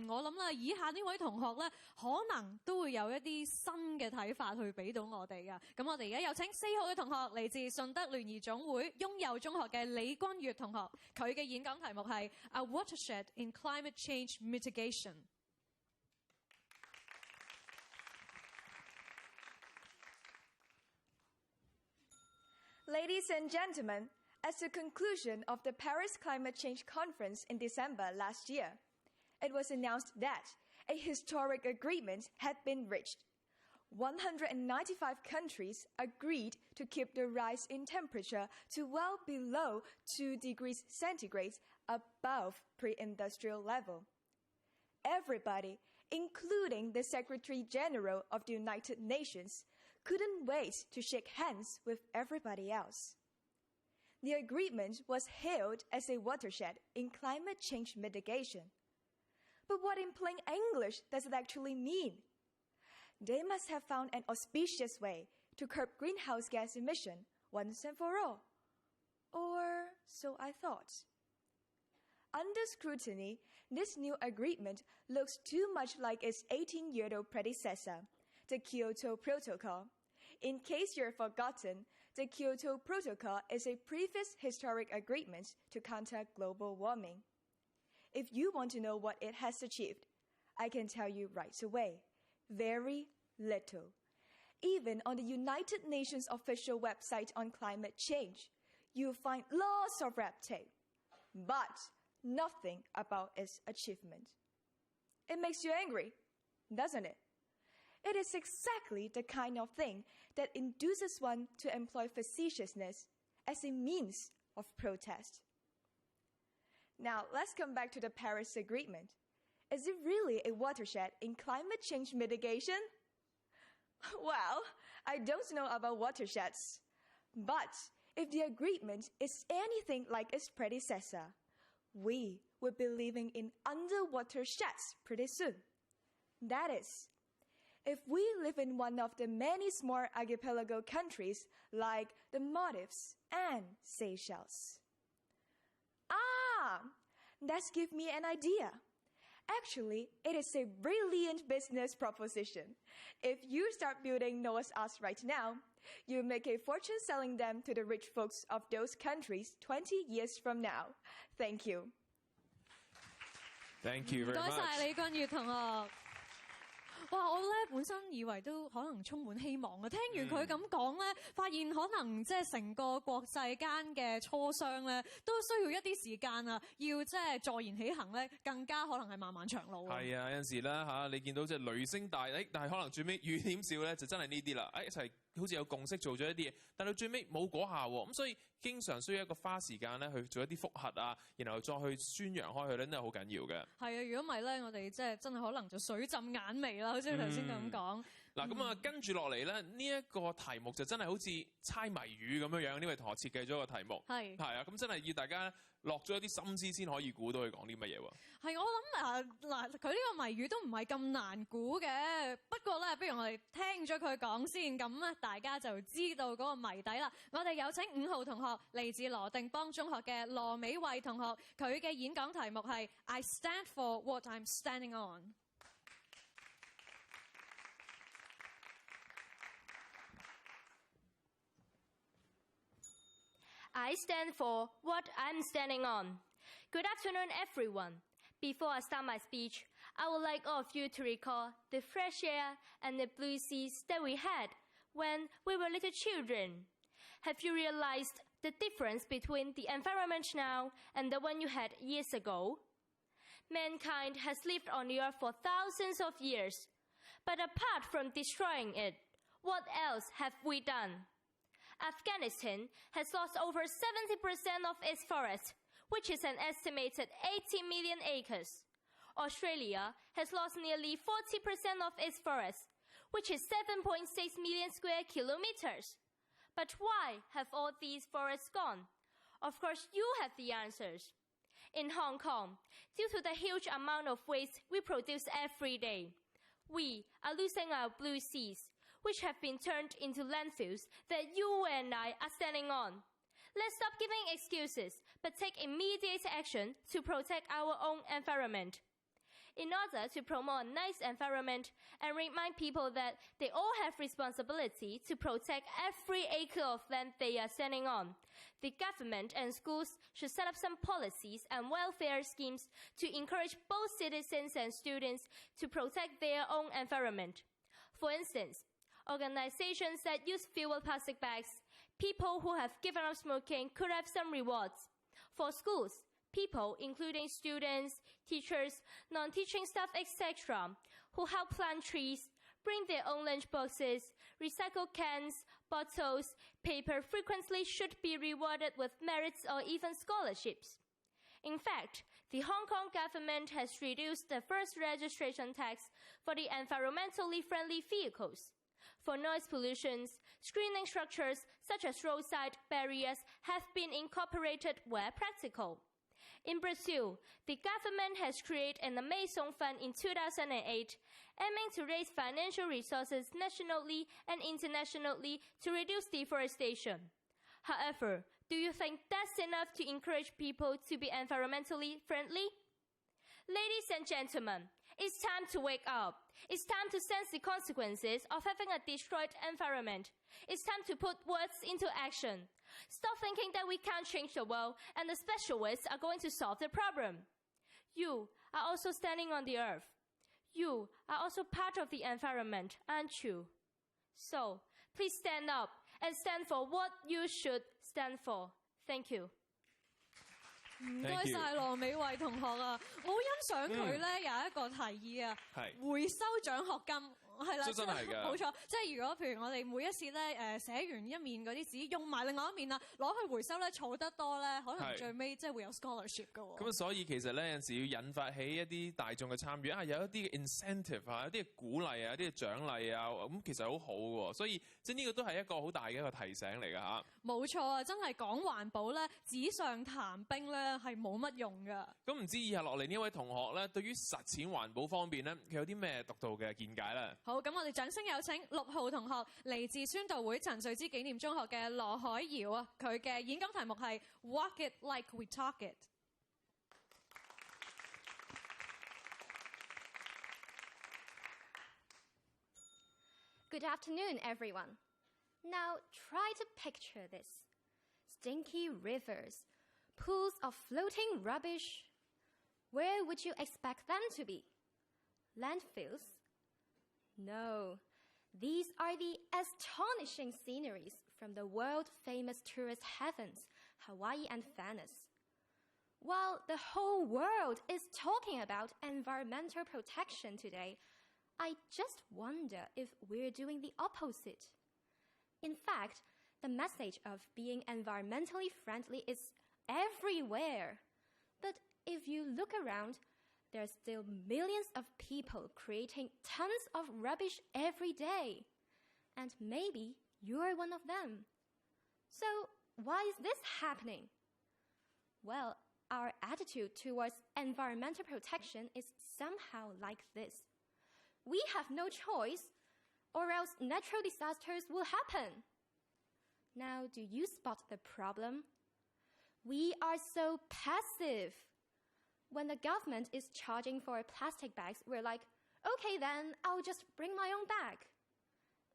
我諗啦，以下呢位同學咧，可能都會有一啲新嘅睇法去俾到我哋㗎。咁我哋而家有請4號嘅同學，嚟自順德聯誼總會雍幼中學嘅李君悅同學，佢嘅演講題目係 A Watershed in Climate Change Mitigation。Ladies and gentlemen, as the conclusion of the Paris Climate Change Conference in December last year, it was announced that a historic agreement had been reached. 195 countries agreed to keep the rise in temperature to well below 2 degrees centigrade above pre-industrial level. Everybody, including the Secretary General of the United Nations, couldn't wait to shake hands with everybody else. The agreement was hailed as a watershed in climate change mitigation. But what in plain English does it actually mean? They must have found an auspicious way to curb greenhouse gas emission once and for all. Or so I thought. Under scrutiny, this new agreement looks too much like its 18-year-old predecessor, the Kyoto Protocol. In case you're forgotten, the Kyoto Protocol is a previous historic agreement to counter global warming. If you want to know what it has achieved, I can tell you right away. Very little. Even on the United Nations official website on climate change, you'll find lots of red tape, but nothing about its achievement. It makes you angry, doesn't it? It is exactly the kind of thing that induces one to employ facetiousness as a means of protest. Now, let's come back to the Paris Agreement. Is it really a watershed in climate change mitigation? Well, I don't know about watersheds. But if the agreement is anything like its predecessor, we will be living in underwater sheds pretty soon. That is, if we live in one of the many small archipelago countries like the Maldives and Seychelles. That's give me an idea. Actually, it is a brilliant business proposition. If you start building Noah's Arks right now, you'll make a fortune selling them to the rich folks of those countries 20 years from now. Thank you. Thank you very much. 唔該晒李君悅同學。哇！我咧本身以為都可能充滿希望嘅，聽完佢咁講咧，發現可能即係成個國際間嘅磋商咧，都需要一啲時間啊，要即係坐言起行咧，更加可能係漫漫長路。係啊，有陣時咧嚇，你見到即係雷聲大，但係可能最尾雨點少咧，就真係呢啲啦。一齊好似有共識做咗一啲嘢，但係最尾冇果效喎。咁所以經常需要一個花時間咧去做一啲複核啊，然後再去宣揚開去咧，真係好緊要嘅。係啊，如果唔係咧，我哋即係真係可能就水浸眼眉啦，好似頭先咁講。嗱咁啊，跟住落嚟咧，呢一個題目就真係好似猜謎語咁樣樣。呢位同學設計咗個題目，係啊，咁真係要大家落咗一啲心思先可以估到佢講啲乜嘢喎。係，我諗嗱，佢呢個謎語都唔係咁難估嘅。不過咧，不如我哋聽咗佢講先，咁咧大家就知道嗰個謎底啦。我哋有請5號同學，嚟自羅定邦中學嘅羅美慧同學，佢嘅演講題目係 I stand for what I'm standing on。I stand for what I'm standing on. Good afternoon, everyone. Before I start my speech, I would like all of you to recall the fresh air and the blue seas that we had when we were little children. Have you realized the difference between the environment now and the one you had years ago? Mankind has lived on the earth for thousands of years. But apart from destroying it, what else have we done? Afghanistan has lost over 70% of its forest, which is an estimated 80 million acres. Australia has lost nearly 40% of its forest, which is 7.6 million square kilometers. But why have all these forests gone? Of course, you have the answers. In Hong Kong, due to the huge amount of waste we produce every day, we are losing our blue seas, which have been turned into landfills that you and I are standing on. Let's stop giving excuses, but take immediate action to protect our own environment. in order to promote a nice environment and remind people that they all have responsibility to protect every acre of land they are standing on. The government and schools should set up some policies and welfare schemes to encourage both citizens and students to protect their own environment. For instance, organizations that use fewer plastic bags, people who have given up smoking could have some rewards. For schools, people, including students, teachers, non-teaching staff, etc., who help plant trees, bring their own lunch boxes, recycle cans, bottles, paper frequently should be rewarded with merits or even scholarships. In fact, the Hong Kong government has reduced the first registration tax for the environmentally friendly vehicles. For noise pollution, screening structures such as roadside barriers have been incorporated where practical. In Brazil, the government has created an Amazon Fund in 2008, aiming to raise financial resources nationally and internationally to reduce deforestation. However, do you think that's enough to encourage people to be environmentally friendly? Ladies and gentlemen, it's time to wake up. It's time to sense the consequences of having a destroyed environment. It's time to put words into action. Stop thinking that we can't change the world and the specialists are going to solve the problem. You are also standing on the earth. You are also part of the environment, aren't you? So, please stand up and stand for what you should stand for. Thank you. 唔該晒羅美慧同學啊！我好欣賞佢咧有一個提議啊，回收獎學金。係啦，真係㗎，冇錯。即係如果譬如我哋每一次咧寫完一面嗰啲紙，用埋另外一面啊，攞去回收咧，儲得多咧，可能最尾即係會有 scholarship 㗎喎。咁所以其實咧有陣時要引發起一啲大眾嘅參與啊，有一啲嘅 incentive 啊，有啲嘅鼓勵啊，有啲嘅獎勵啊，咁其實好好喎。所以即係呢個都係一個好大嘅一個提醒嚟㗎嚇。冇錯啊，真係講環保咧，紙上談兵咧係冇乜用㗎。咁唔知以下落嚟呢位同學咧，對於實踐環保方面咧，佢有啲咩獨到嘅見解咧？好，咁我哋掌聲有請6號同學，嚟自宣道會陳瑞之紀念中學嘅羅海瑤啊，佢嘅演講題目係 Walk It Like We Talk It。Good afternoon, everyone. Now try to picture this. Stinky rivers, pools of floating rubbish. Where would you expect them to be? Landfills? No, these are the astonishing sceneries from the world-famous tourist heavens, Hawaii and Venice. While the whole world is talking about environmental protection today, I just wonder if we're doing the opposite. In fact, the message of being environmentally friendly is everywhere. But if you look around, there are still millions of people creating tons of rubbish every day. And maybe you're one of them. So why is this happening? Well, our attitude towards environmental protection is somehow like this. We have no choice, or else natural disasters will happen. Now, do you spot the problem? We are so passive. When the government is charging for plastic bags, we're like, okay then, I'll just bring my own bag.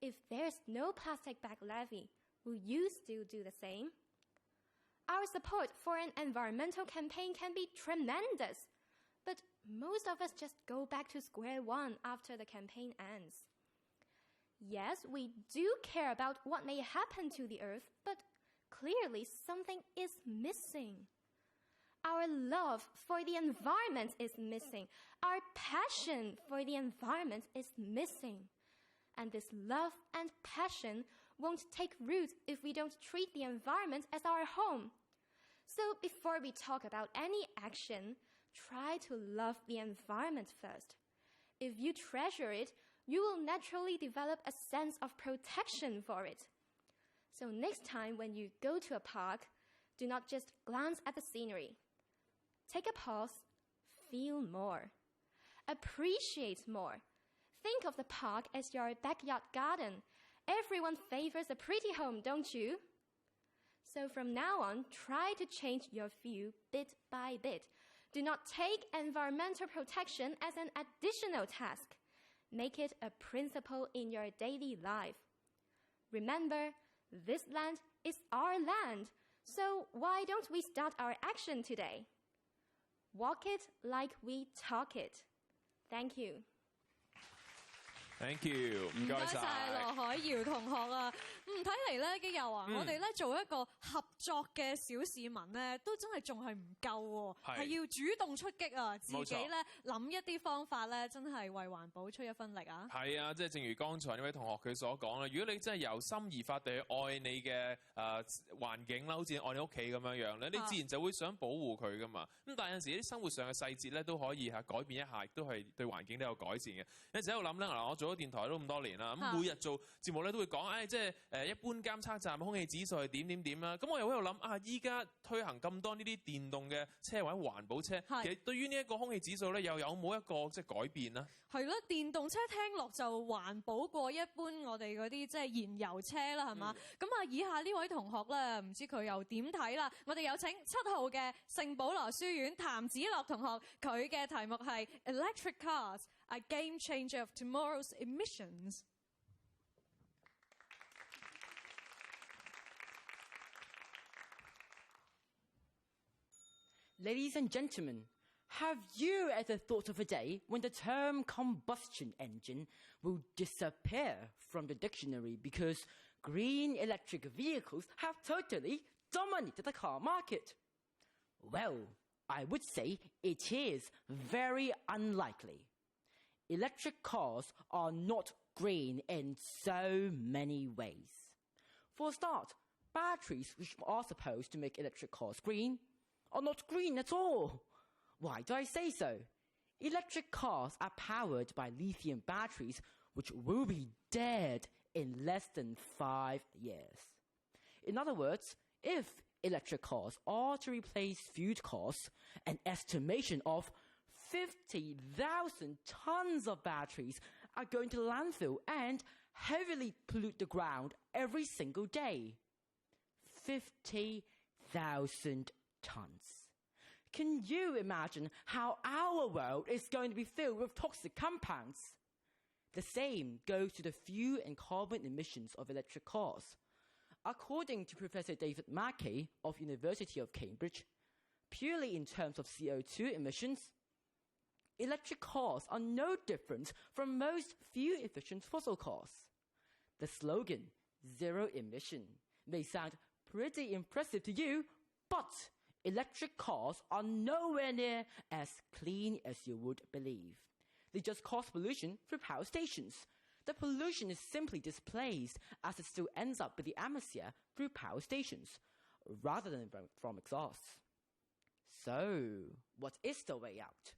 If there's no plastic bag levy, will you still do the same? Our support for an environmental campaign can be tremendous, but most of us just go back to square one after the campaign ends. Yes, we do care about what may happen to the earth, but clearly something is missing. Our love for the environment is missing. Our passion for the environment is missing. And this love and passion won't take root if we don't treat the environment as our home. So before we talk about any action, try to love the environment first. If you treasure it, you will naturally develop a sense of protection for it. So next time when you go to a park, do not just glance at the scenery. Take a pause, feel more, appreciate more. Think of the park as your backyard garden. Everyone favors a pretty home, don't you? So from now on, try to change your view bit by bit. Do not take environmental protection as an additional task. Make it a principle in your daily life. Remember, this land is our land, so why don't we start our action today? Walk it like we talk it. Thank you. Thank you，唔該晒羅海瑤同學啊。睇嚟咧，基友啊，我哋咧做一個合作嘅小市民咧，都真係仲係唔夠喎，係要主動出擊啊，自己咧諗一啲方法咧，真係為環保出一分力啊。係啊，即係正如剛才呢位同學佢所講啦，如果你真係由心而發地去愛你嘅環境啦，好似愛你屋企咁樣樣咧，你自然就會想保護佢噶嘛。咁但係有陣時啲生活上嘅細節咧都可以改變一下，亦都係對環境都有改善嘅。有陣時喺度諗咧，嗱，我做咗電台都咁多年啦，咁每日做節目咧都會講，即係一般監測站空氣指數係點啦。咁我又喺度諗依家推行咁多呢啲電動嘅車或者環保車，其實對於呢一個空氣指數咧，又有冇一個即係改變呢？係咯，電動車聽落就環保過一般我哋嗰啲即係燃油車啦，係嘛？咁以下呢位同學咧，唔知佢又點睇啦？我哋有請7號嘅聖保羅書院譚子樂同學，佢嘅題目係 Electric Cars, a Game Changer of Tomorrow's Emissions。Ladies and gentlemen, have you ever thought of a day when the term combustion engine will disappear from the dictionary because green electric vehicles have totally dominated the car market? Well, I would say it is very unlikely. Electric cars are not green in so many ways. For a start, batteries which are supposed to make electric cars green are not green at all. Why do I say so? Electric cars are powered by lithium batteries which will be dead in less than 5 years. In other words, if electric cars are to replace fuel cars, an estimation of 50,000 tons of batteries are going to landfill and heavily pollute the ground every single day. 50,000 tons. Can you imagine how our world is going to be filled with toxic compounds? The same goes to the fuel and carbon emissions of electric cars. According to Professor David Mackey of University of Cambridge, purely in terms of CO2 emissions, electric cars are no different from most fuel-efficient fossil cars. The slogan, zero emission, may sound pretty impressive to you, but electric cars are nowhere near as clean as you would believe. They just cause pollution through power stations. The pollution is simply displaced as it still ends up with the atmosphere through power stations, rather than from exhaust. So, what is the way out?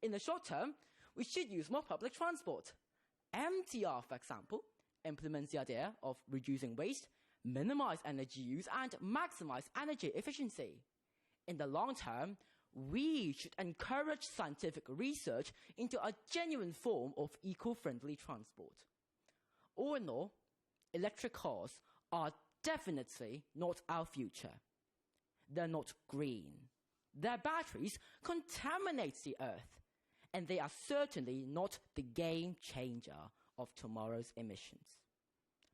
In the short term, we should use more public transport. MTR, for example, implements the idea of reducing waste, minimize energy use, and maximize energy efficiency. In the long term, we should encourage scientific research into a genuine form of eco-friendly transport. All in all, electric cars are definitely not our future. They're not green. Their batteries contaminate the earth, and they are certainly not the game changer of tomorrow's emissions.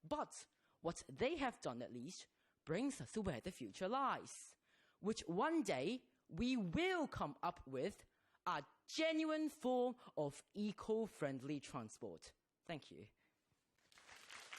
But what they have done, at least, brings us to where the future lies, which one day we will come up with a genuine form of eco-friendly transport. Thank you.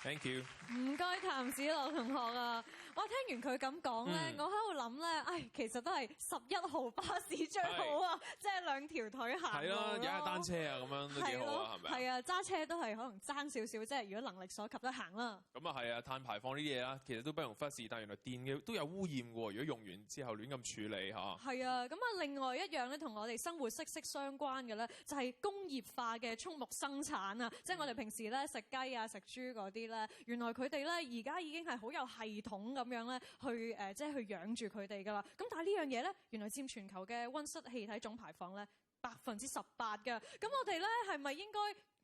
Thank you。唔該，譚子樂同學啊！我聽完佢咁講咧，我喺度諗咧，其實都係11號巴士最好啊！即係2條腿行路咯。係咯，踩下單車啊，咁樣都幾好啊，係咪？係啊，揸車都係可能爭少少，即係如果能力所及得行啦。咁啊係啊，碳排放呢啲嘢啦，其實都不容忽視，但原來電嘅都有污染嘅喎。如果用完之後亂咁處理嚇。係啊，咁啊另外一樣咧，同我哋生活息息相關嘅咧，就係工業化嘅畜牧生產啊！即係我哋平時咧食雞啊、食豬嗰啲咧。原來佢哋咧而家已經係好有系統咁樣咧，去即係去養住佢哋㗎啦。咁但係呢樣嘢咧，原來佔全球嘅溫室氣體總排放咧18%㗎。咁我哋咧係咪應該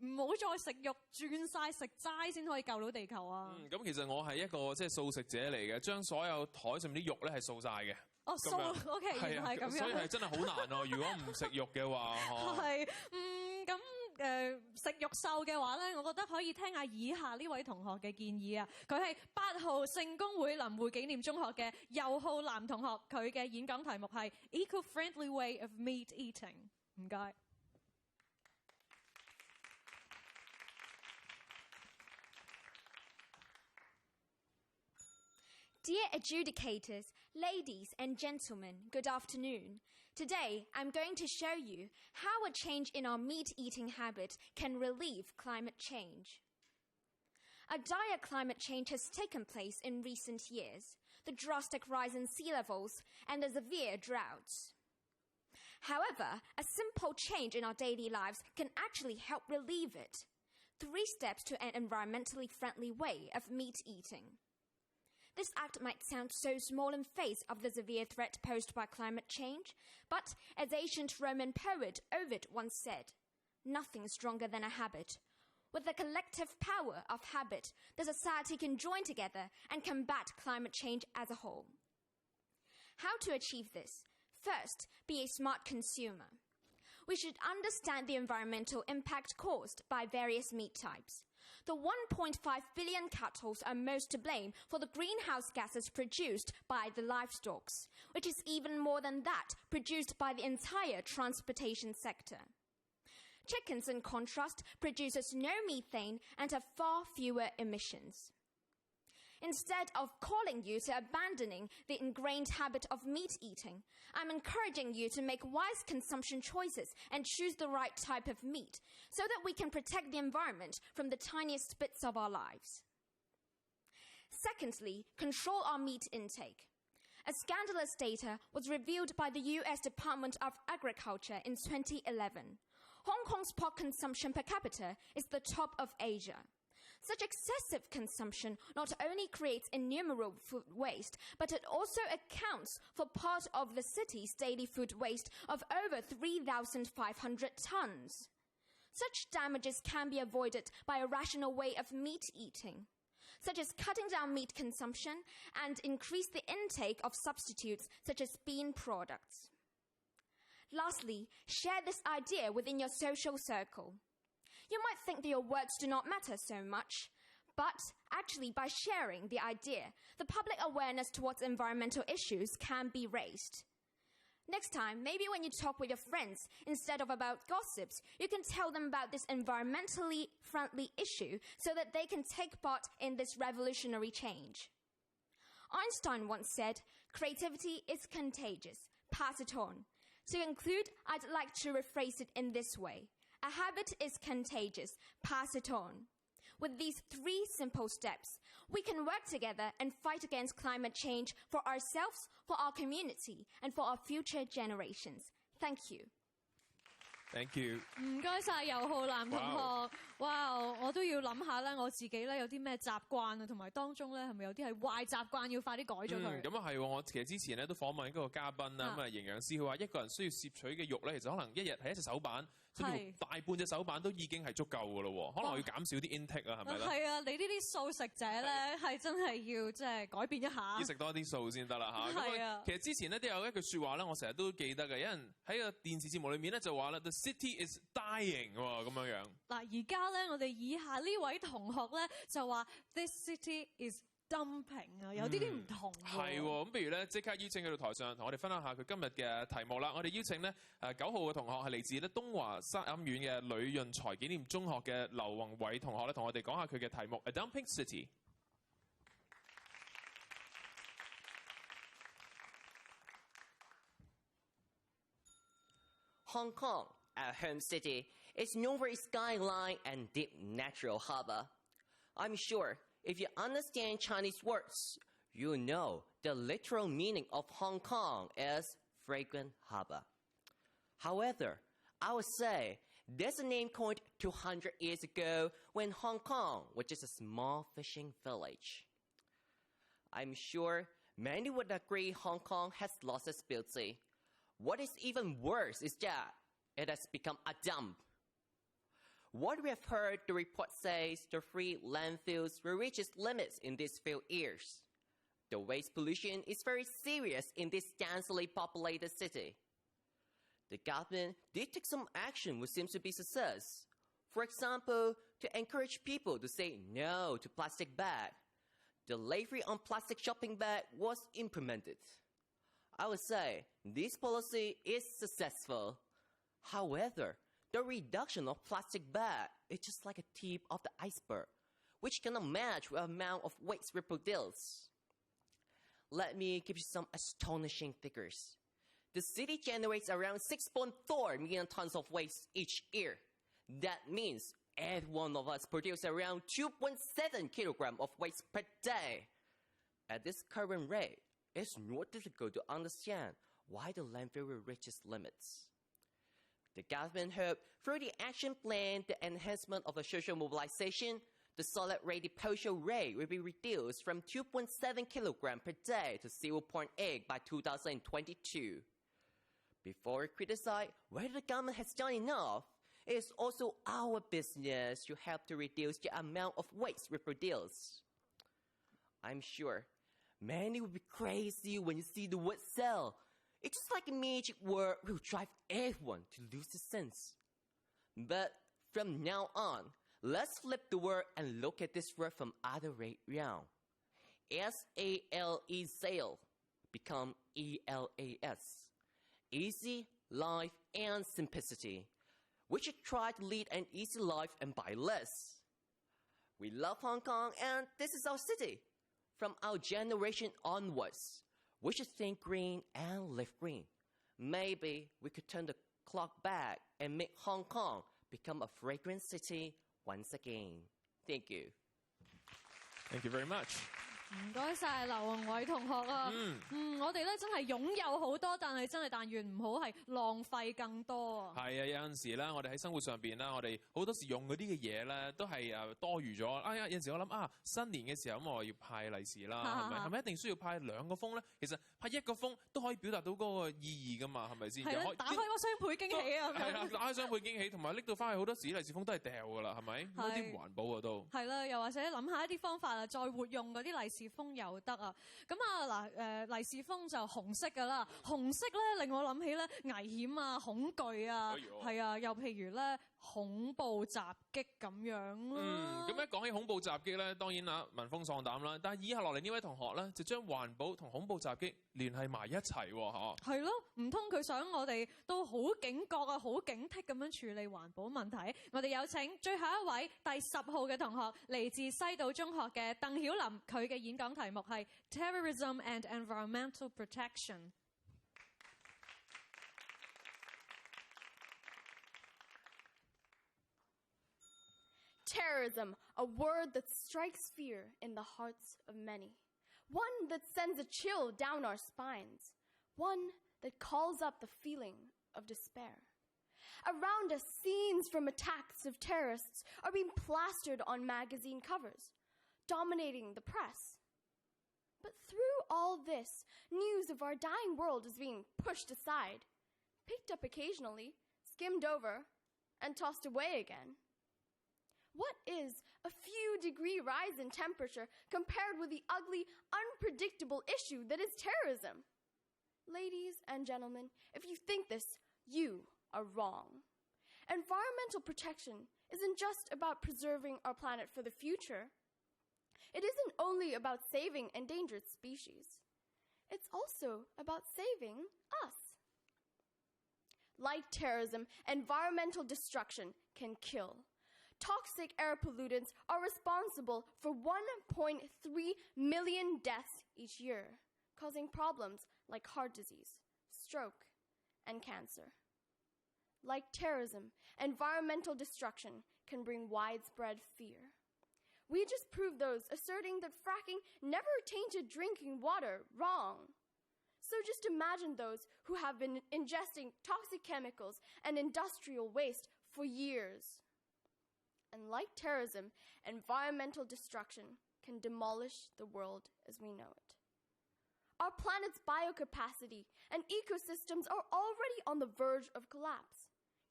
唔好再食肉，轉晒食齋先可以救到地球啊？咁其實我係一個即係素食者嚟嘅，將所有台上面啲肉咧係素晒嘅。哦，素 OK， 原來係咁樣。所以係真係好難喎。如果唔食肉嘅話，係咁食肉獸嘅話咧，我覺得可以聽下以下呢位同學嘅建議啊。佢係8號聖公會林匯紀念中學嘅右浩南同學，佢嘅演講題目係 Eco-friendly way of meat eating。唔該。Dear adjudicators, ladies and gentlemen, good afternoon. Today, I'm going to show you how a change in our meat-eating habit can relieve climate change. A dire climate change has taken place in recent years, the drastic rise in sea levels and the severe droughts. However, a simple change in our daily lives can actually help relieve it. 3 steps to an environmentally friendly way of meat eating. This act might sound so small in face of the severe threat posed by climate change, but as ancient Roman poet Ovid once said, nothing is stronger than a habit. With the collective power of habit, the society can join together and combat climate change as a whole. How to achieve this? First, be a smart consumer. We should understand the environmental impact caused by various meat types. The 1.5 billion cattle are most to blame for the greenhouse gases produced by the livestock, which is even more than that produced by the entire transportation sector. Chickens, in contrast, produces no methane and have far fewer emissions. Instead of calling you to abandoning the ingrained habit of meat eating, I'm encouraging you to make wise consumption choices and choose the right type of meat so that we can protect the environment from the tiniest bits of our lives. Secondly, control our meat intake. A scandalous data was revealed by the US Department of Agriculture in 2011. Hong Kong's pork consumption per capita is the top of Asia. Such excessive consumption not only creates innumerable food waste, but it also accounts for part of the city's daily food waste of over 3,500 tons. Such damages can be avoided by a rational way of meat eating, such as cutting down meat consumption and increase the intake of substitutes such as bean products. Lastly, share this idea within your social circle. You might think that your words do not matter so much, but actually by sharing the idea, the public awareness towards environmental issues can be raised. Next time, maybe when you talk with your friends, instead of about gossips, you can tell them about this environmentally friendly issue so that they can take part in this revolutionary change. Einstein once said, "Creativity is contagious. Pass it on." To conclude, I'd like to rephrase it in this way. A habit is contagious. Pass it on. With these 3 simple steps, we can work together and fight against climate change for ourselves, for our community, and for our future generations. Thank you. Thank you。唔該晒尤浩南同學。哇！我都要諗下咧，我自己咧有啲咩習慣啊，同埋當中咧係咪有啲係壞習慣要快啲改咗佢？咁啊係喎，我其實之前咧都訪問一個嘉賓啦，咁啊營養師佢話一個人需要攝取嘅肉咧，其實可能一日係一隻手板。甚至乎大半隻手板都已經係足夠㗎咯喎，可能要減少啲 intake 啊，係咪咧？係啊，你呢啲素食者咧係真係要即係改變一下，要食多啲素先得啦嚇。係啊，其實之前咧都有一句説話咧，我成日都記得嘅，有人喺個電視節目裏面咧就話啦 ，The city is dying 喎咁樣樣。嗱，而家咧我哋以下呢位同學咧就話 This city is dumping 啊，有啲唔同喎。係喎，咁不如咧即刻邀請佢到台上同我哋分享下佢今日嘅題目啦。我哋邀請咧9號嘅同學係嚟自咧東華三院嘅呂潤財紀念中學嘅劉宏偉同學咧，同我哋講下佢嘅題目 A Dumping City。Hong Kong, our home city, is known for its skyline and deep natural harbor. I'm sure if you understand Chinese words, you know the literal meaning of Hong Kong is fragrant harbor. However, I would say there's a name coined 200 years ago when Hong Kong was just a small fishing village. I'm sure many would agree Hong Kong has lost its beauty. What is even worse is that it has become a dump. What we have heard, the report says the free landfills will reach its limits in these few years. The waste pollution is very serious in this densely populated city. The government did take some action which seems to be success. For example, to encourage people to say no to plastic bag, the levy on plastic shopping bag was implemented. I would say this policy is successful. However, the reduction of plastic bag is just like a tip of the iceberg, which cannot match the amount of waste we produce. Let me give you some astonishing figures. The city generates around 6.4 million tons of waste each year. That means every one of us produces around 2.7 kilograms of waste per day. At this current rate, it's not difficult to understand why the landfill will reach its limits. The government hopes through the action plan, the enhancement of the social mobilization, the solid waste disposal rate will be reduced from 2.7 kilograms per day to 0.8 by 2022. Before we criticize whether the government has done enough, it is also our business to help to reduce the amount of waste we produce. I'm sure many will be crazy when you see the word sell. It's just like a magic word will drive everyone to lose the sense. But from now on, let's flip the word and look at this word from other way round. S-A-L-E, sale, become E-L-A-S. Easy, life, and simplicity. We should try to lead an easy life and buy less. We love Hong Kong and this is our city. From our generation onwards, we should think green and live green. Maybe we could turn the clock back and make Hong Kong become a fragrant city once again. Thank you. Thank you very much. 唔該晒劉宏偉同學啊！我哋咧真係擁有好多，但係真係但願唔好係浪費更多啊！係啊，有陣時咧，我哋喺生活上邊啦，我哋好多時用嗰啲嘅嘢咧，都係多餘咗。有陣時我諗新年嘅時候咁，我要派利是啦，係咪一定需要派2個封咧？其實派1個封都可以表達到嗰個意義噶嘛，係咪先？係打開個雙倍驚喜啊！係啦，打開雙倍驚喜，同埋拎到翻去好多時利是封都係掉噶啦，係咪？嗰啲唔環保啊都。係啦，又或者諗下一啲方法啊，再活用嗰啲利是封又得啊！咁利是封就紅色噶啦，紅色咧令我諗起咧危險啊、恐懼啊，係啊，又譬如咧恐怖襲擊咁樣啦。咁一講起恐怖襲擊咧，當然聞風喪膽啦。但係以下落嚟呢位同學咧，就將環保同恐怖襲擊聯繫埋一齊喎，係咯，唔通佢想我哋都好警覺啊、好警惕咁樣處理環保問題？我哋有請最後一位第10號嘅同學，嚟自西島中學嘅鄧曉琳，佢嘅演講題目係 Terrorism and Environmental Protection。Terrorism, a word that strikes fear in the hearts of many. One that sends a chill down our spines. One that calls up the feeling of despair. Around us, scenes from attacks of terrorists are being plastered on magazine covers, dominating the press. But through all this, news of our dying world is being pushed aside, picked up occasionally, skimmed over, and tossed away again. What is a few-degree rise in temperature compared with the ugly, unpredictable issue that is terrorism? Ladies and gentlemen, if you think this, you are wrong. Environmental protection isn't just about preserving our planet for the future. It isn't only about saving endangered species. It's also about saving us. Like terrorism, environmental destruction can kill. Toxic air pollutants are responsible for 1.3 million deaths each year, causing problems like heart disease, stroke, and cancer. Like terrorism, environmental destruction can bring widespread fear. We just proved those asserting that fracking never tainted drinking water wrong. So just imagine those who have been ingesting toxic chemicals and industrial waste for years. And like terrorism, environmental destruction can demolish the world as we know it. Our planet's biocapacity and ecosystems are already on the verge of collapse.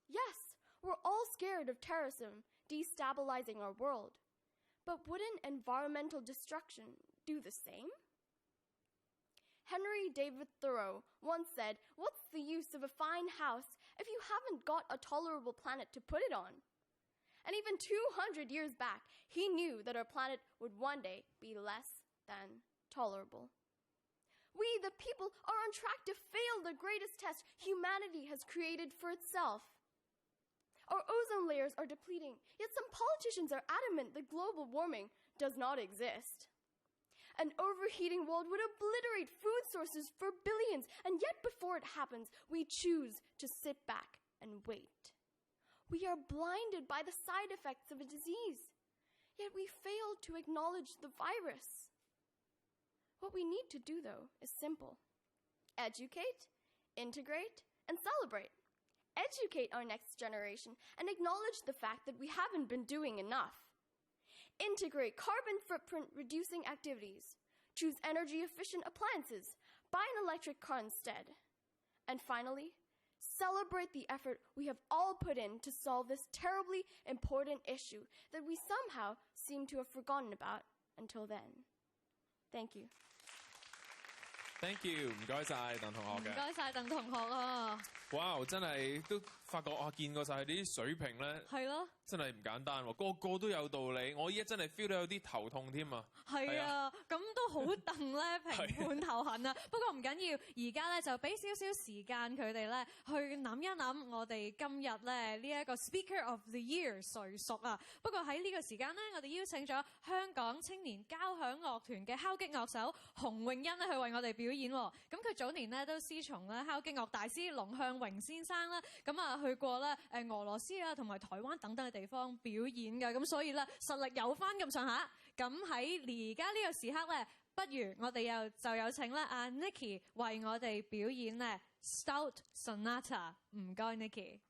Yes, we're all scared of terrorism destabilizing our world. But wouldn't environmental destruction do the same? Henry David Thoreau once said, "What's the use of a fine house if you haven't got a tolerable planet to put it on?" And even 200 years back, he knew that our planet would one day be less than tolerable. We, the people, are on track to fail the greatest test humanity has created for itself. Our ozone layers are depleting, yet some politicians are adamant that global warming does not exist. An overheating world would obliterate food sources for billions, and yet before it happens, we choose to sit back and wait. We are blinded by the side effects of a disease, yet we fail to acknowledge the virus. What we need to do, though, is simple. Educate, integrate, and celebrate. Educate our next generation and acknowledge the fact that we haven't been doing enough. Integrate carbon footprint reducing activities. Choose energy efficient appliances. Buy an electric car instead. And finally, celebrate the effort we have all put in to solve this terribly important issue that we somehow seem to have forgotten about until then. Thank you. Thank you， 唔該晒鄧同學嘅。唔該晒鄧同學啊！哇，真係都發覺見過晒啲水平咧，係咯，真係唔簡單喎，個個都有道理。我依家真係 feel 到有啲頭痛添啊！係啊，咁都好戥咧評判頭痕啊！不過唔緊要，而家咧就俾少少時間佢哋咧去諗一諗我哋今日咧呢一個 Speaker of the Year 誰屬啊！不過喺呢個時間咧，我哋邀請咗香港青年交響樂團嘅敲擊樂手洪詠欣咧去為我哋表演喎。咁佢早年咧都師從咧敲擊樂大師龍向榮先生啦，咁啊去過咧俄羅斯啊同埋台灣等等嘅地方表演嘅，咁所以咧實力有返咁上下。咁喺而家呢個時刻咧，不如我哋就有請咧阿 Nicky 為我哋表演咧 Stout Sonata。唔該 Nicky。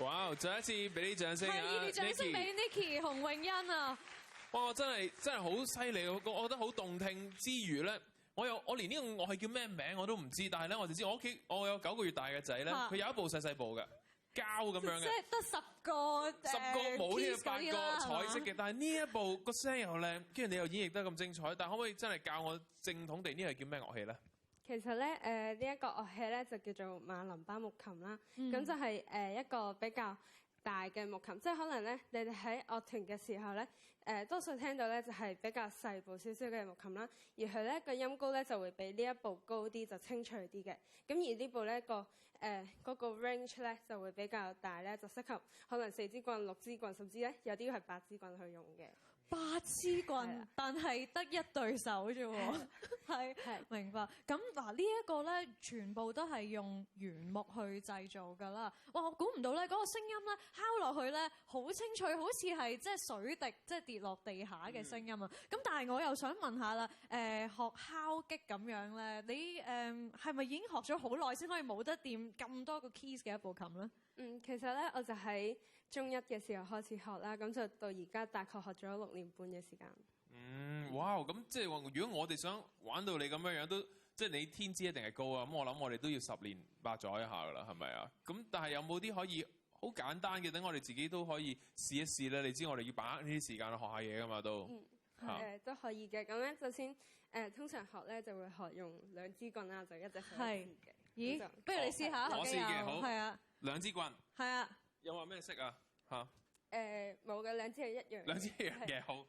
哇！再一次俾啲掌聲啊！係，熱烈掌聲俾 Nicky 洪詠欣啊！哇！真係好犀利，我覺得好動聽之餘咧，我連呢個樂器叫咩名我都唔知，但係咧我就知我屋企我有9個月大嘅仔咧，佢有一部細部嘅膠咁樣嘅，即係得10個冇呢個8個piece 彩色嘅，但係呢一部個聲又靚，跟住你又演繹得咁精彩，但可唔可以真係教我正統地呢係叫咩樂器咧？其實咧，呢一個樂器咧就叫做馬林巴木琴啦。咁就係一個比較大嘅木琴，即係可能咧，你哋喺樂團嘅時候咧，多數聽到咧就係比較細部少少嘅木琴啦。而佢咧個音高咧就會比呢一部高啲，就清脆啲嘅。咁而呢部咧嗰個 range 咧就會比較大咧，就適合可能4支棍、6支棍，甚至咧有啲係8支棍去用嘅。8支棍，但係得一對手啫喎，係明白。咁嗱，呢一個咧，全部都係用原木去製造㗎啦。哇！我估唔到咧，嗰個聲音咧敲落去咧，好清脆，好似係即係水滴即係跌落地下嘅聲音啊。咁但係我又想問下啦，學敲擊咁樣咧，你係咪已經學咗好耐先可以冇得掂咁多個 keys 嘅一部琴咧？其實咧我就喺中1嘅時候開始學啦，咁就到而家大概學咗6年半嘅時間。哇！咁即係話，如果我哋想玩到你咁樣都即係你天資一定係高啊！咁我諗我哋都要10年8載一下㗎啦，係咪啊？咁但係有冇啲可以好簡單嘅，等我哋自己都可以試一試咧？你知我哋要把握呢啲時間去學下嘢㗎嘛都。都可以嘅。咁咧，首先通常學咧就會學用2支棍啦，就一隻手嘅。咦？不如你試下我試嘅，好。係啊。2支棍。係啊。有話咩色啊？冇嘅，2支係一樣。2支一樣嘅，好。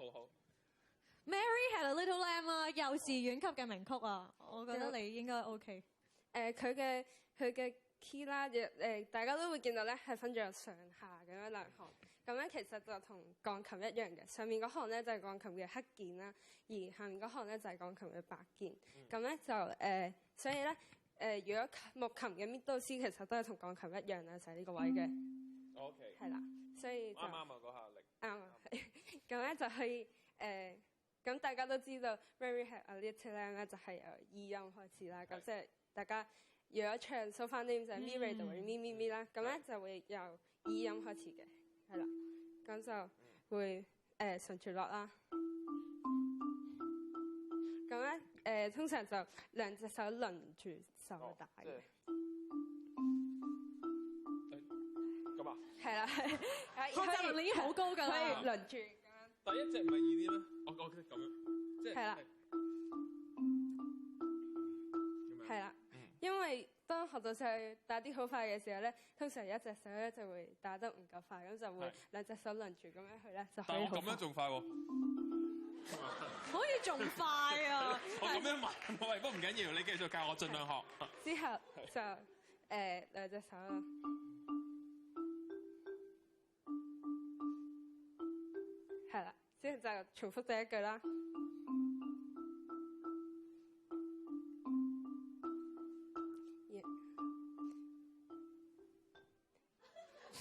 Mary Had a Little Lamb 啊，幼稚園級嘅名曲啊，我覺得你應該 OK。佢嘅 key 啦，大家都會見到咧係分咗上下咁樣2行。咁咧其實就同鋼琴一樣嘅，上面嗰行咧就係鋼琴嘅黑鍵啦，而下面嗰行咧就係鋼琴嘅白鍵。咁咧就所以咧如果木琴嘅 middle C 其實都係同鋼琴一樣啦，就係呢個位嘅。OK。係啦，所以就啱啊嗰下力。啱啊，咁咧就可以咁大家都知道 Mary Had a Little Lamb 咧就係由 E 音開始啦。咁即係大家如果唱 So Far Name 就係 Mi Re Do Re Mi Mi Mi 啦，咁咧就會由 E 音開始嘅。係啦，咁就會順住落啦。咁咧通常就2隻手輪住手打嘅。咁啊？係啦，學習能力已經好高㗎啦。可以輪住。第一隻唔係易啲咩？我咁樣，即係。係啦。係啦，因為當學到細打啲好快嘅時候咧，通常一隻手咧就會打得唔夠快，咁就會2隻手輪住咁樣去咧，就可以好快。但我咁樣仲快喎，可以仲快啊！我咁樣問，不過唔緊要，你繼續教我，盡量學。之後就2隻手啦，係啦，之後就重複第一句啦。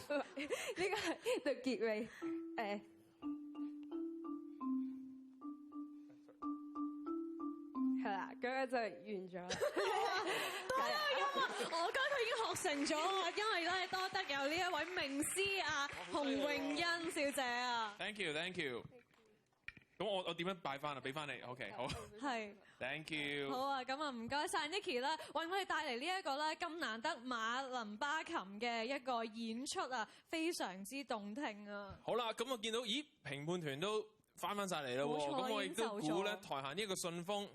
呢個係到結尾，係啦，咁樣就完咗。多音啊！我覺得佢已經學成咗啊，因為咧多得有呢一位名師啊，洪詠欣小姐啊。Thank you。咁我點樣擺翻啊？俾翻你 ，OK， 好。係。Thank you。好啊，咁啊唔該晒 Nicky 啦，為我哋帶嚟呢一個咧咁難得馬林巴琴嘅一個演出啊，非常之動聽啊。好啦，咁我見到咦評判團都翻晒嚟啦喎，咁我亦都估咧台下呢一個信封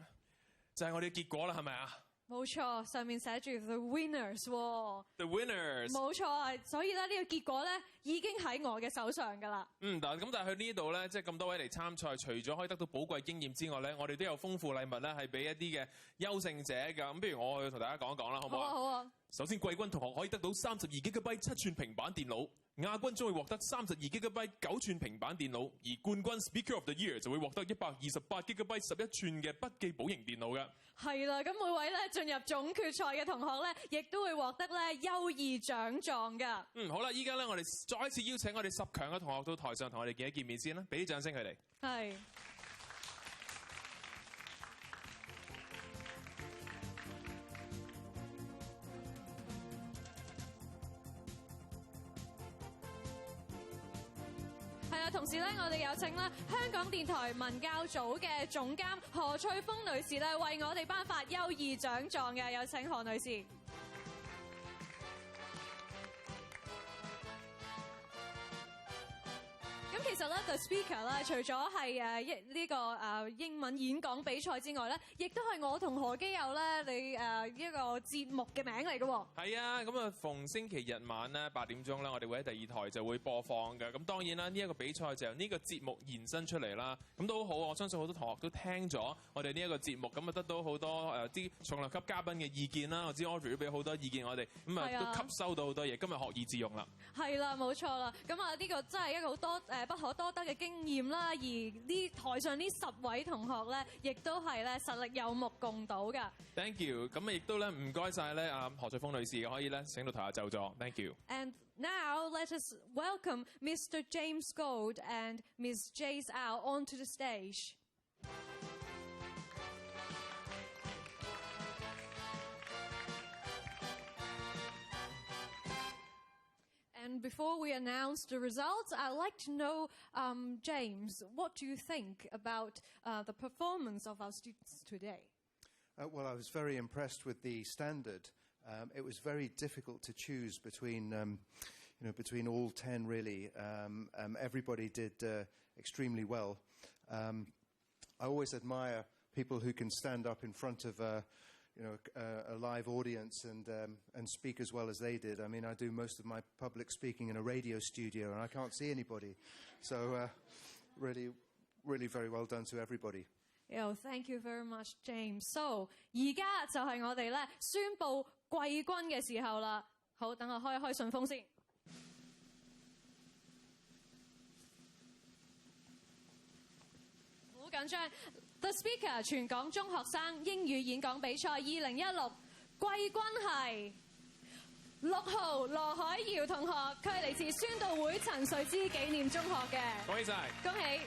就係我哋嘅結果啦，係咪啊？冇錯，上面寫住 The Winners 喎。The Winners。冇錯啊，所以咧呢個結果咧已經喺我嘅手上㗎啦。但係去呢度咧，即係咁多位嚟參賽，除咗可以得到寶貴經驗之外咧，我哋都有豐富禮物咧，係俾一啲嘅優勝者㗎。咁不如我去同大家講一講啦，好唔好啊？好啊。首先，季軍同學可以得到32GB 7寸平板電腦，亞軍將會獲得32GB 9寸平板電腦，而冠軍 Speaker of the Year 就會獲得128GB 11寸嘅筆記簿型電腦㗎。係啦，咁每位咧進入總決賽嘅同學咧，亦都會獲得咧優異獎狀㗎。好啦，依家咧我哋再一次邀請我哋10強嘅同學到台上同我哋見一見面先啦，俾啲掌聲佢哋。係。嘅同時咧，我哋有請咧香港電台文教組嘅總監何翠峰女士咧，為我哋頒發優異獎狀嘅，有請何女士。咁其實咧 ，The Speaker 咧，除咗係呢個英文演講比賽之外咧，亦都係我同何基友咧，你一個節目嘅名嚟嘅喎。係啊，咁啊，逢星期日晚咧8點鐘咧，我哋會喺第二台就會播放嘅。咁當然啦，呢一個比賽就由呢個節目延伸出嚟啦。咁都好，我相信好多同學都聽咗我哋呢一個節目，咁啊得到好多啲重量級嘉賓嘅意見啦。我知 Audrey 都俾好多意見我哋，咁啊都吸收到好多嘢。今日學以致用啦。係啦，冇錯啦。咁啊，呢個真係一個好多不可多得嘅經驗啦。而呢台上呢10位同學咧，亦都係咧實力有目共睹㗎。Thank you。咁啊，亦都咧唔該晒咧何翠峰女士，可以咧請到台下就座。Thank you。And now let us welcome Mr. James Gold and Ms. Jace Au onto the stage. And before we announce the results, I'd like to know, James, what do you think about the performance of our students today? Well, I was very impressed with the standard. It was very difficult to choose between, between all 10 really. Everybody did extremely well. I always admire people who can stand up in front of a live audience and speak as well as they did. I mean, I do most of my public speaking in a radio studio, and I can't see anybody. So, really, really very well done to everybody. Thank you very much, James. So, 而家就係我哋咧宣佈季軍嘅時候啦。好，等我開一開信封先。好緊張。The Speaker 全港中學生英語演講比賽2016季軍係6號羅海瑤同學，佢係嚟自宣道會陳瑞芝紀念中學嘅。恭喜晒！恭喜！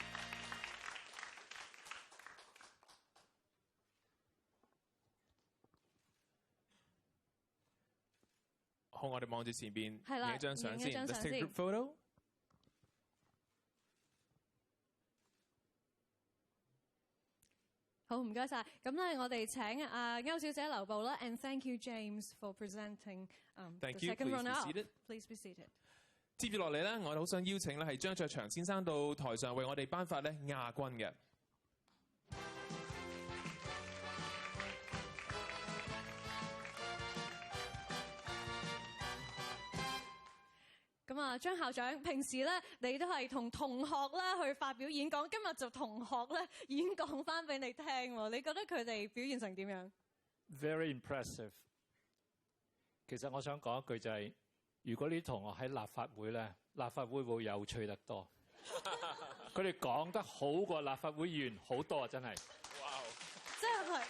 好，我哋望住前邊影一張相先。Let's take a group photo。好，唔該晒。咁咧，我哋請歐小姐留步啦。And thank you, James, for presenting the second runner-up. Please be seated. 接住落嚟咧，我哋好想邀請咧係張卓祥先生到台上為我哋頒發咧亞軍嘅。咁啊，張校長，平時咧你都係同同學咧去發表演講，今日就同學咧演講翻俾你聽喎。你覺得佢哋表現成點樣 ？Very impressive。其實我想講一句就係，如果呢啲同學喺立法會咧，立法會會有趣得多。佢哋講得好過立法會議員好多啊！真係。哇！真係。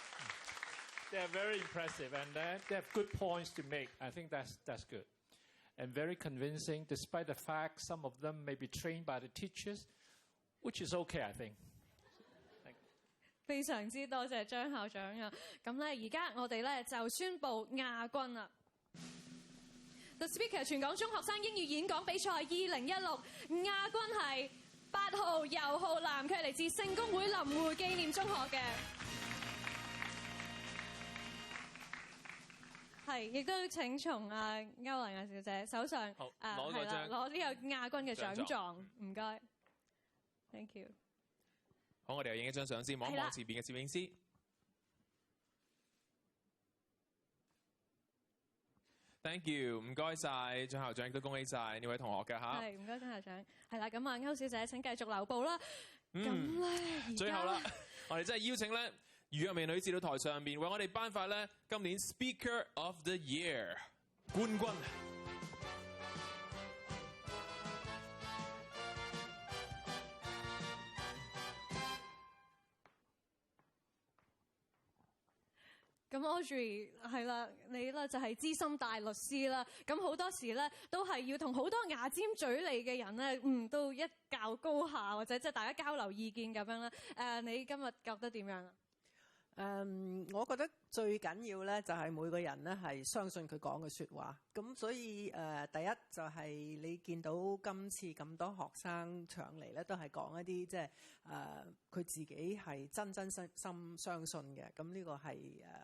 They are very impressive and they have good points to make. I think that's good. And very convincing, despite the fact some of them may be trained by the teachers, which is okay, I think. 非常之多謝張校長啊！咁咧，而家我哋咧就宣布亞軍啦。The Speaker 全港中學生英語演講比賽2016亞軍係8號游浩南，佢係嚟自聖公會林匯紀念中學嘅。係，亦都請從歐麗雅小姐手上攞呢個亞軍嘅獎狀，唔該 ，thank you。好，我哋又影一張相先，望一望前邊嘅攝影師。Thank you， 唔該晒張校長，亦都恭喜晒呢位同學嘅嚇。係，唔該張校長。係啦，咁啊，歐小姐請繼續留步啦。咁咧，最後啦，我哋真係邀請咧。余若薇女士到台上面為我哋頒發咧今年 Speaker of the Year 冠軍。咁 Audrey 係啦，你咧就係資深大律師啦。咁好多時咧都係要同好多牙尖嘴利嘅人咧，到一較高下，或者即係大家交流意見咁樣啦。你今日覺得點樣啊？我覺得最緊要咧就係每個人咧係相信佢講嘅説話。咁所以第一就係你見到今次咁多學生上嚟咧，都係講一啲即係佢自己係真心相信嘅。咁呢個係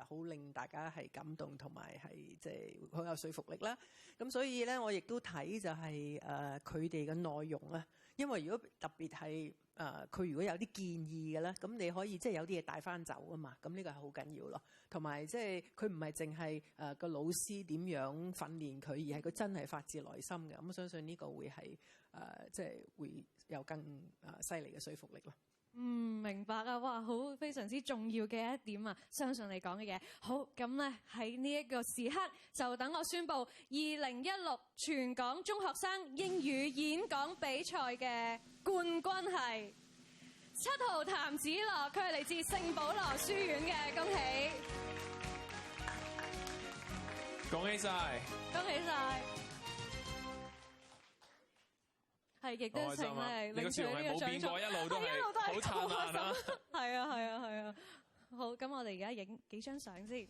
好令大家係感動同埋係即係好有說服力啦。咁所以咧，我亦都睇就係佢哋嘅內容啊。因為如果特別係佢如果有啲建議嘅咧，咁你可以即係有啲嘢帶翻走啊嘛，咁呢個係好緊要咯。同埋即係佢唔係淨係個老師點樣訓練佢，而係佢真係發自內心嘅。咁我相信呢個會係即係會有更犀利嘅說服力咯。明白啊！哇，好非常之重要嘅一點啊！相信你講嘅嘢。好，咁咧喺呢一個時刻，就等我宣布2016全港中學生英語演講比賽嘅冠軍係7號譚子樂，佢係嚟自聖保羅書院嘅，恭喜！恭喜晒！恭喜晒！係，亦都請咧領取呢個獎狀，一路都係好燦爛啊！係啊，係啊，係啊！好，咁我哋而家影幾張相先。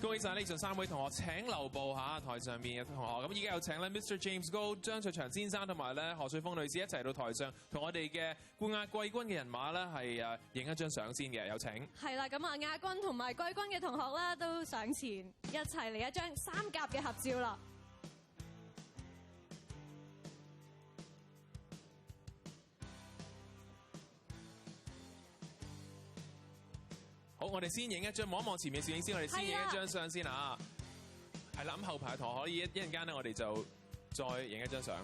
恭喜晒呢3位同學，請留步下台上面嘅同學。咁依家有請咧 Mr. James 高張卓祥先生同埋咧何瑞鳳女士一齊到台上，同我哋嘅冠亞季軍嘅人馬咧係影一張相先嘅，有請。係啦，咁亞軍同埋季軍嘅同學咧都上前一齊嚟一張3甲嘅合照啦。好，我哋先影一張，望一望前面攝影師，我哋先影一張相先啊。係啦，咁後排同學可以一陣間咧，我哋就再影一張相。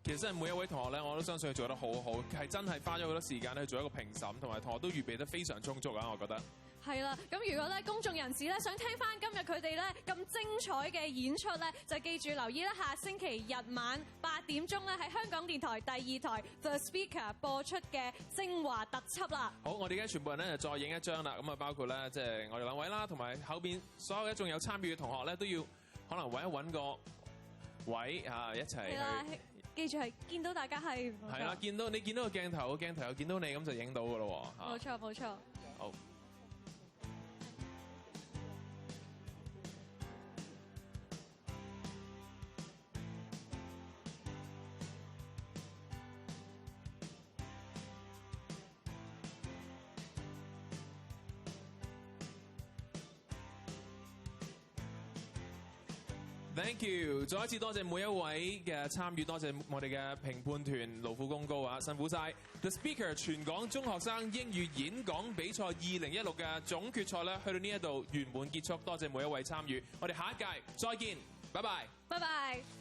其實真係每一位同學咧，我都相信佢做得好好，係真係花咗好多時間去做一個評審，同埋同學都預備得非常充足啊！我覺得。係啦，咁如果咧公眾人士咧想聽翻今日佢哋咧咁精彩嘅演出咧，就記住留意咧下星期日晚8點鐘咧喺香港電台第2台 The Speaker 播出嘅精華特輯啦。好，我哋而家全部人咧就再影一張啦，咁啊包括咧即係我哋2位啦，同埋後邊所有一眾有參與嘅同學咧都要可能揾一揾個位啊一齊去。記住係見到大家係。係啦，見到個鏡頭，個鏡頭又見到你，咁就影到噶咯喎。冇錯，冇錯。好。Thank you， 再一次多謝每一位嘅參與，多謝我哋嘅評判團勞苦功高啊，辛苦晒。The Speaker 全港中學生英語演講比賽2016嘅總決賽咧，去到呢一度圓滿結束，多謝每一位參與，我哋下一屆再見，拜拜，拜拜。